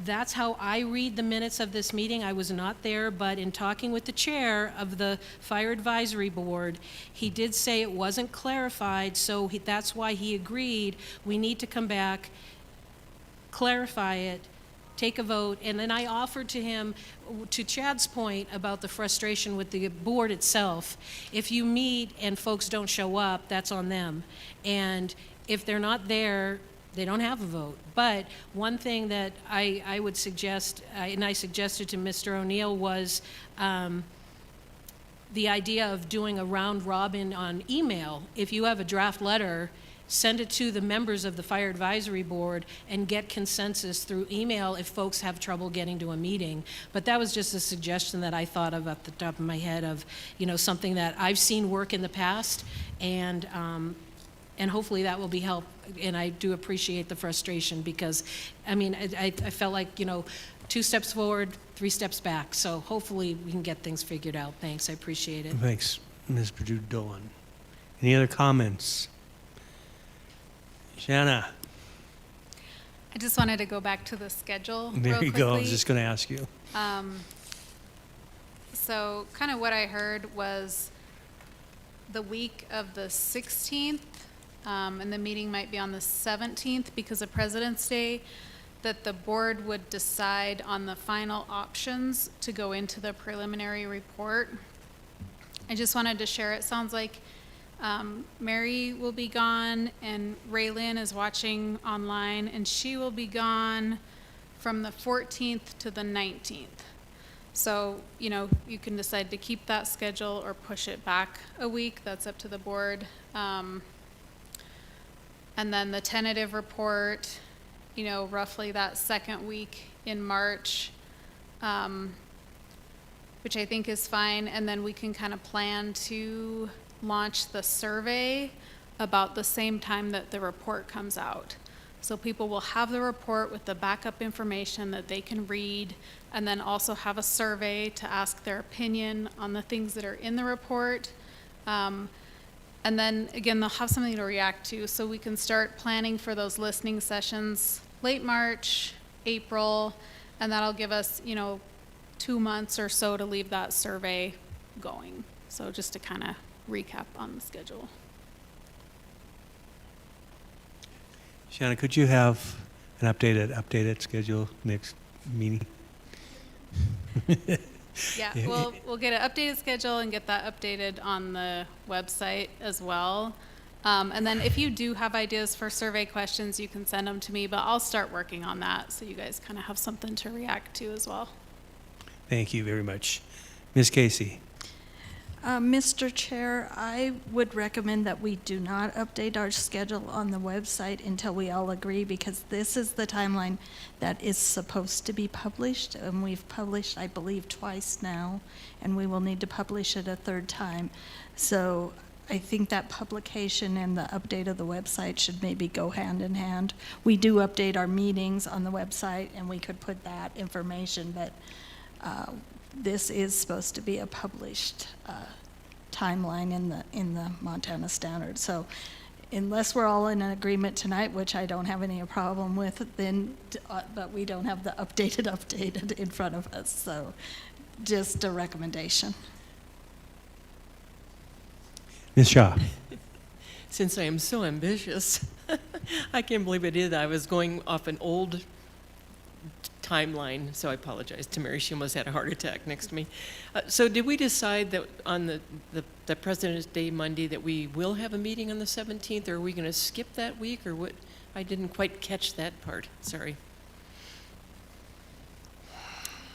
Speaker 2: that's how I read the minutes of this meeting. I was not there, but in talking with the chair of the Fire Advisory Board, he did say it wasn't clarified, so that's why he agreed we need to come back, clarify it, take a vote. And then I offered to him, to Chad's point about the frustration with the board itself, if you meet and folks don't show up, that's on them. And if they're not there, they don't have a vote. But one thing that I would suggest, and I suggested to Mr. O'Neill, was the idea of doing a round robin on email. If you have a draft letter, send it to the members of the Fire Advisory Board and get consensus through email if folks have trouble getting to a meeting. But that was just a suggestion that I thought of at the top of my head of, something that I've seen work in the past, and hopefully that will be help. And I do appreciate the frustration because, I felt like, 2 steps forward, 3 steps back. So hopefully we can get things figured out. Thanks, I appreciate it.
Speaker 6: Thanks, Ms. Perdue-Dolan. Any other comments? Shanna.
Speaker 9: I just wanted to go back to the schedule real
Speaker 6: There you
Speaker 9: quickly.
Speaker 6: go. I was just going to ask you.
Speaker 9: So kind of what I heard was the week of the 16th, and the meeting might be on the 17th because of President's Day, that the board would decide on the final options to go into the preliminary report. I just wanted to share, it sounds like Mary will be gone, and Raylyn is watching online, and she will be gone from the 14th to the 19th. So, you can decide to keep that schedule or push it back a week. That's up to the board. And then the tentative report, roughly that second week in March, which I think is fine. And then we can kind of plan to launch the survey about the same time that the report comes out. So people will have the report with the backup information that they can read, and then also have a survey to ask their opinion on the things that are in the report. And then again, they'll have something to react to, so we can start planning for those listening sessions late March, April, and that'll give us, 2 months or so to leave that survey going. So just to kind of recap on the schedule.
Speaker 6: Shanna, could you have an updated schedule next meeting?
Speaker 9: Yeah, we'll get an updated schedule and get that updated on the website as well. And then if you do have ideas for survey questions, you can send them to me, but I'll start working on that so you guys kind of have something to react to as well.
Speaker 6: Thank you very much. Ms. Casey.
Speaker 1: Mr. Chair, I would recommend that we do not update our schedule on the website until we all agree, because this is the timeline that is supposed to be published, and we've published, I believe, twice now, and we will need to publish it a third time. So I think that publication and the update of the website should maybe go hand in hand. We do update our meetings on the website, and we could put that information, but this is supposed to be a published timeline in the Montana Standard. So unless we're all in an agreement tonight, which I don't have any problem with, then, but we don't have the updated in front of us. So just a recommendation.
Speaker 6: Ms. Shaw?
Speaker 5: Since I am so ambitious, I can't believe I did. I was going off an old timeline, so I apologize to Mary. She almost had a heart attack next to me. So did we decide that on the President's Day Monday that we will have a meeting on the 17th, or are we going to skip that week, or what? I didn't quite catch that part. Sorry.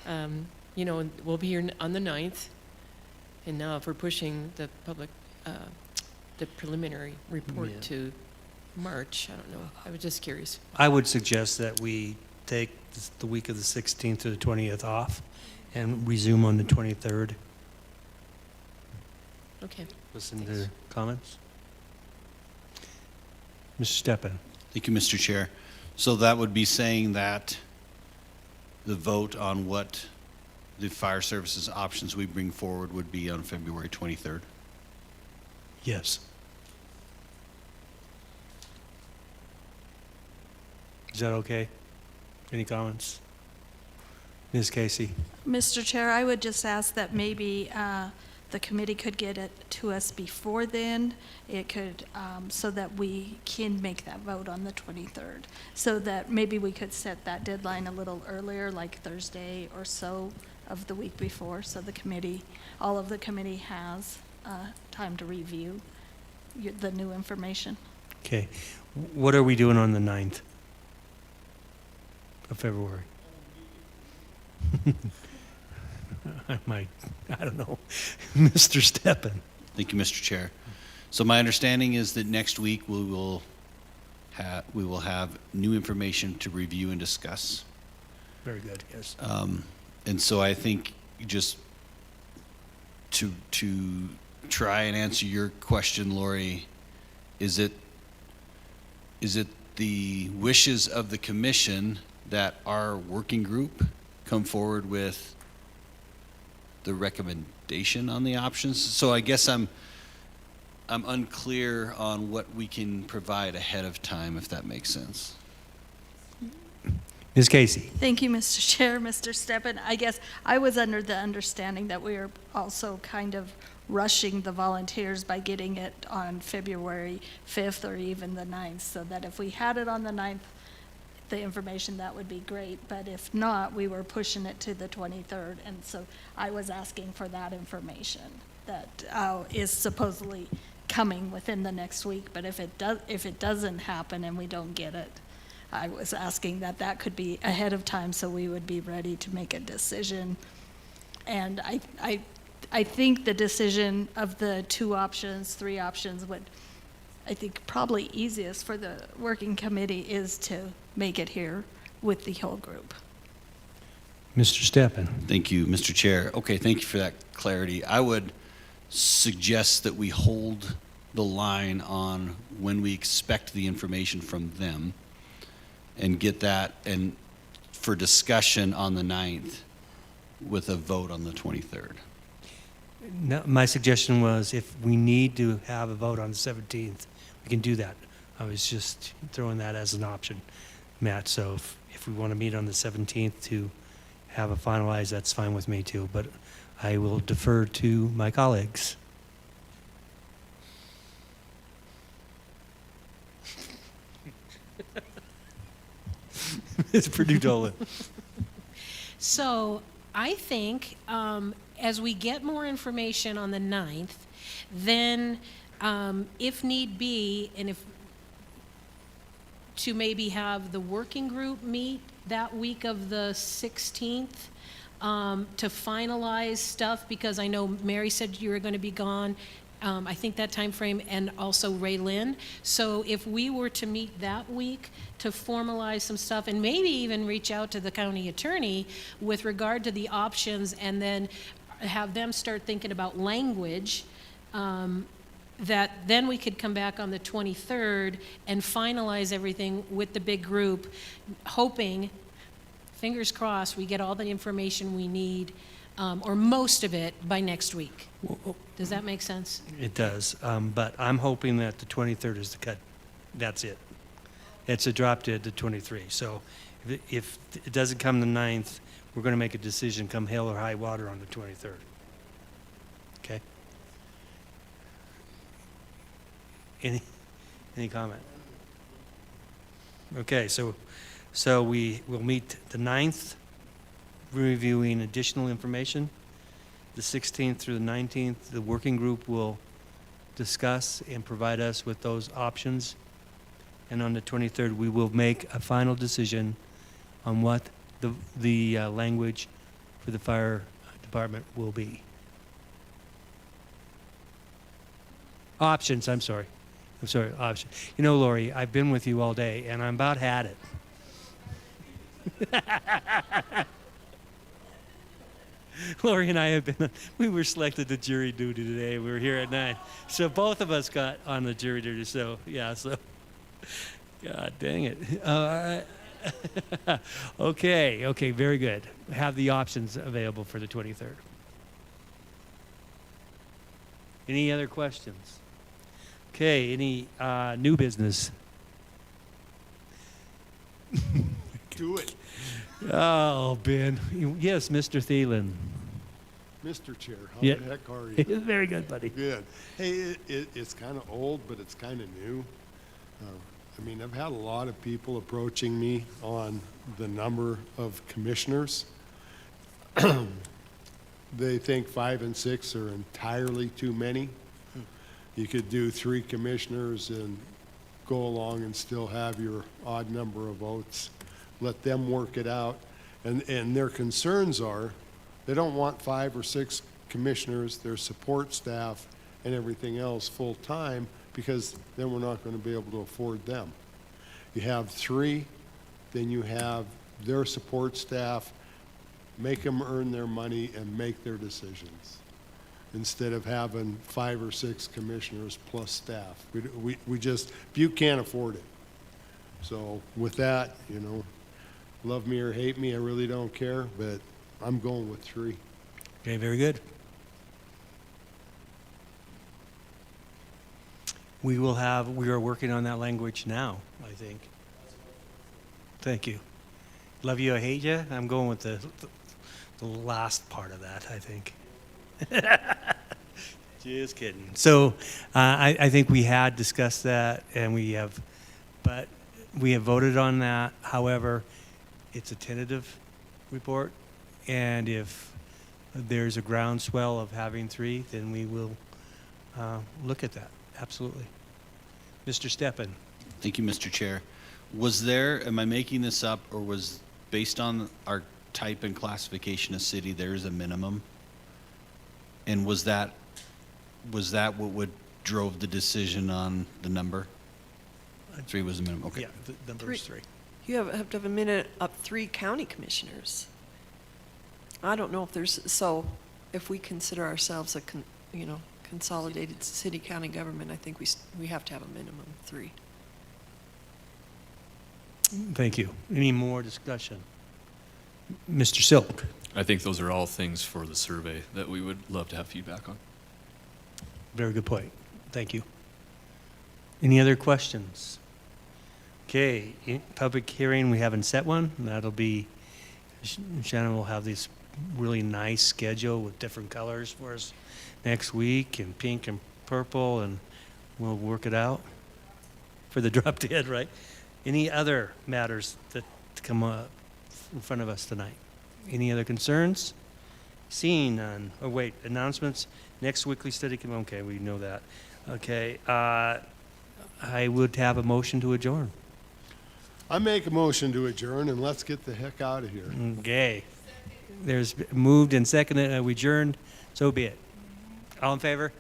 Speaker 5: You know, we'll be here on the 9th, and now if we're pushing the public, the preliminary report
Speaker 6: Yeah.
Speaker 5: to March, I don't know. I was just curious.
Speaker 6: I would suggest that we take the week of the 16th to the 20th off and resume on the 23rd.
Speaker 5: Okay.
Speaker 6: Listen
Speaker 5: Thanks.
Speaker 6: to comments. Mr. Steppen?
Speaker 3: Thank you, Mr. Chair. So that would be saying that the vote on what the fire services options we bring forward would be on February 23rd.
Speaker 6: Yes. Is that okay? Any comments? Ms. Casey?
Speaker 1: Mr. Chair, I would just ask that maybe the committee could get it to us before then. It could, so that we can make that vote on the 23rd. So that maybe we could set that deadline a little earlier, like Thursday or so of the week before, so the committee, all of the committee has time to review the new information.
Speaker 6: Okay. What are we doing on the 9th of February? I don't know. Mr. Steppen?
Speaker 3: Thank you, Mr. Chair. So my understanding is that next week we will have new information to review and discuss.
Speaker 6: Very good, yes.
Speaker 3: And so I think just to try and answer your question, Lori, is it the wishes of the commission that our working group come forward with the recommendation on the options? So I guess I'm unclear on what we can provide ahead of time, if that makes sense.
Speaker 6: Ms. Casey?
Speaker 1: Thank you, Mr. Chair, Mr. Steppen. I guess I was under the understanding that we are also kind of rushing the volunteers by getting it on February 5th or even the 9th, so that if we had it on the 9th, the information, that would be great. But if not, we were pushing it to the 23rd. And so I was asking for that information that is supposedly coming within the next week. But if it doesn't happen and we don't get it, I was asking that could be ahead of time so we would be ready to make a decision. And I think the decision of the 2 options, 3 options would, I think probably easiest for the working committee is to make it here with the whole group.
Speaker 6: Mr. Steppen?
Speaker 3: Thank you, Mr. Chair. Okay, thank you for that clarity. I would suggest that we hold the line on when we expect the information from them and get that and for discussion on the 9th with a vote on the 23rd.
Speaker 6: No, my suggestion was if we need to have a vote on the 17th, we can do that. I was just throwing that as an option, Matt. So if we want to meet on the 17th to have a finalized, that's fine with me too. But I will defer to my colleagues. It's Purdue Dolan.
Speaker 2: So I think as we get more information on the 9th, then if need be, and if to maybe have the working group meet that week of the 16th to finalize stuff, because I know Mary said you were going to be gone. I think that time frame, and also Ray Lynn. So if we were to meet that week to formalize some stuff and maybe even reach out to the county attorney with regard to the options and then have them start thinking about language, that then we could come back on the 23rd and finalize everything with the big group, hoping, fingers crossed, we get all the information we need, or most of it, by next week. Does that make sense?
Speaker 6: It does, but I'm hoping that the 23rd is the cut. That's it. It's a drop dead to 23. So if it doesn't come the 9th, we're going to make a decision come hell or high water on the 23rd. Okay? Any comment? Okay, so we will meet the 9th, reviewing additional information. The 16th through the 19th, the working group will discuss and provide us with those options. And on the 23rd, we will make a final decision on what the language for the fire department will be. Options, I'm sorry, options. You know, Lori, I've been with you all day, and I'm about had it. Lori and I have been, we were selected to jury duty today. We were here at 9. So both of us got on the jury duty. So, yeah, so, God dang it. Okay, very good. Have the options available for the 23rd. Any other questions? Okay, any new business?
Speaker 4: Do it.
Speaker 6: Oh, Ben. Yes, Mr. Thielen.
Speaker 4: Mr. Chair, how
Speaker 6: Yeah.
Speaker 4: the heck are you?
Speaker 6: Very good, buddy.
Speaker 4: Good. Hey, it's kind of old, but it's kind of new. I mean, I've had a lot of people approaching me on the number of commissioners. They think 5 and 6 are entirely too many. You could do 3 commissioners and go along and still have your odd number of votes. Let them work it out. And their concerns are, they don't want 5 or 6 commissioners, their support staff, and everything else full-time, because then we're not going to be able to afford them. You have 3, then you have their support staff, make them earn their money and make their decisions, instead of having 5 or 6 commissioners plus staff. We just, Butte can't afford it. So with that, you know, love me or hate me, I really don't care, but I'm going with 3.
Speaker 6: Okay, very good. We are working on that language now, I think. Thank you. Love you, I hate you. I'm going with the last part of that, I think. Just kidding. So I think we had discussed that, and we have voted on that. However, it's a tentative report, and if there's a groundswell of having 3, then we will look at that. Absolutely. Mr. Steppen.
Speaker 3: Thank you, Mr. Chair. Was there, am I making this up, or was based on our type and classification of city, there is a minimum? And was that what drove the decision on the number? 3 was the minimum, okay.
Speaker 6: Yeah, the number is 3.
Speaker 8: You have to have a minute up 3 county commissioners. I don't know if there's, so if we consider ourselves a, consolidated city-county government, I think we have to have a minimum 3.
Speaker 6: Thank you. Any more discussion? Mr. Silk.
Speaker 7: I think those are all things for the survey that we would love to have feedback on.
Speaker 6: Very good point. Thank you. Any other questions? Okay, public hearing, we haven't set one. That'll be, Shannon will have this really nice schedule with different colors for us next week, and pink and purple, and we'll work it out for the drop dead, right? Any other matters that come up in front of us tonight? Any other concerns? Seeing none. Oh, wait, announcements. Next weekly study, okay, we know that. Okay, I would have a motion to adjourn.
Speaker 4: I make a motion to adjourn, and let's get the heck out of here.
Speaker 6: Okay. There's moved and seconded, we adjourned, so be it. All in favor?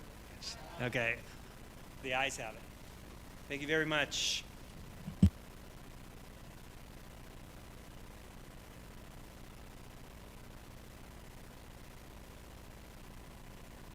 Speaker 6: Okay. The ayes have it. Thank you very much.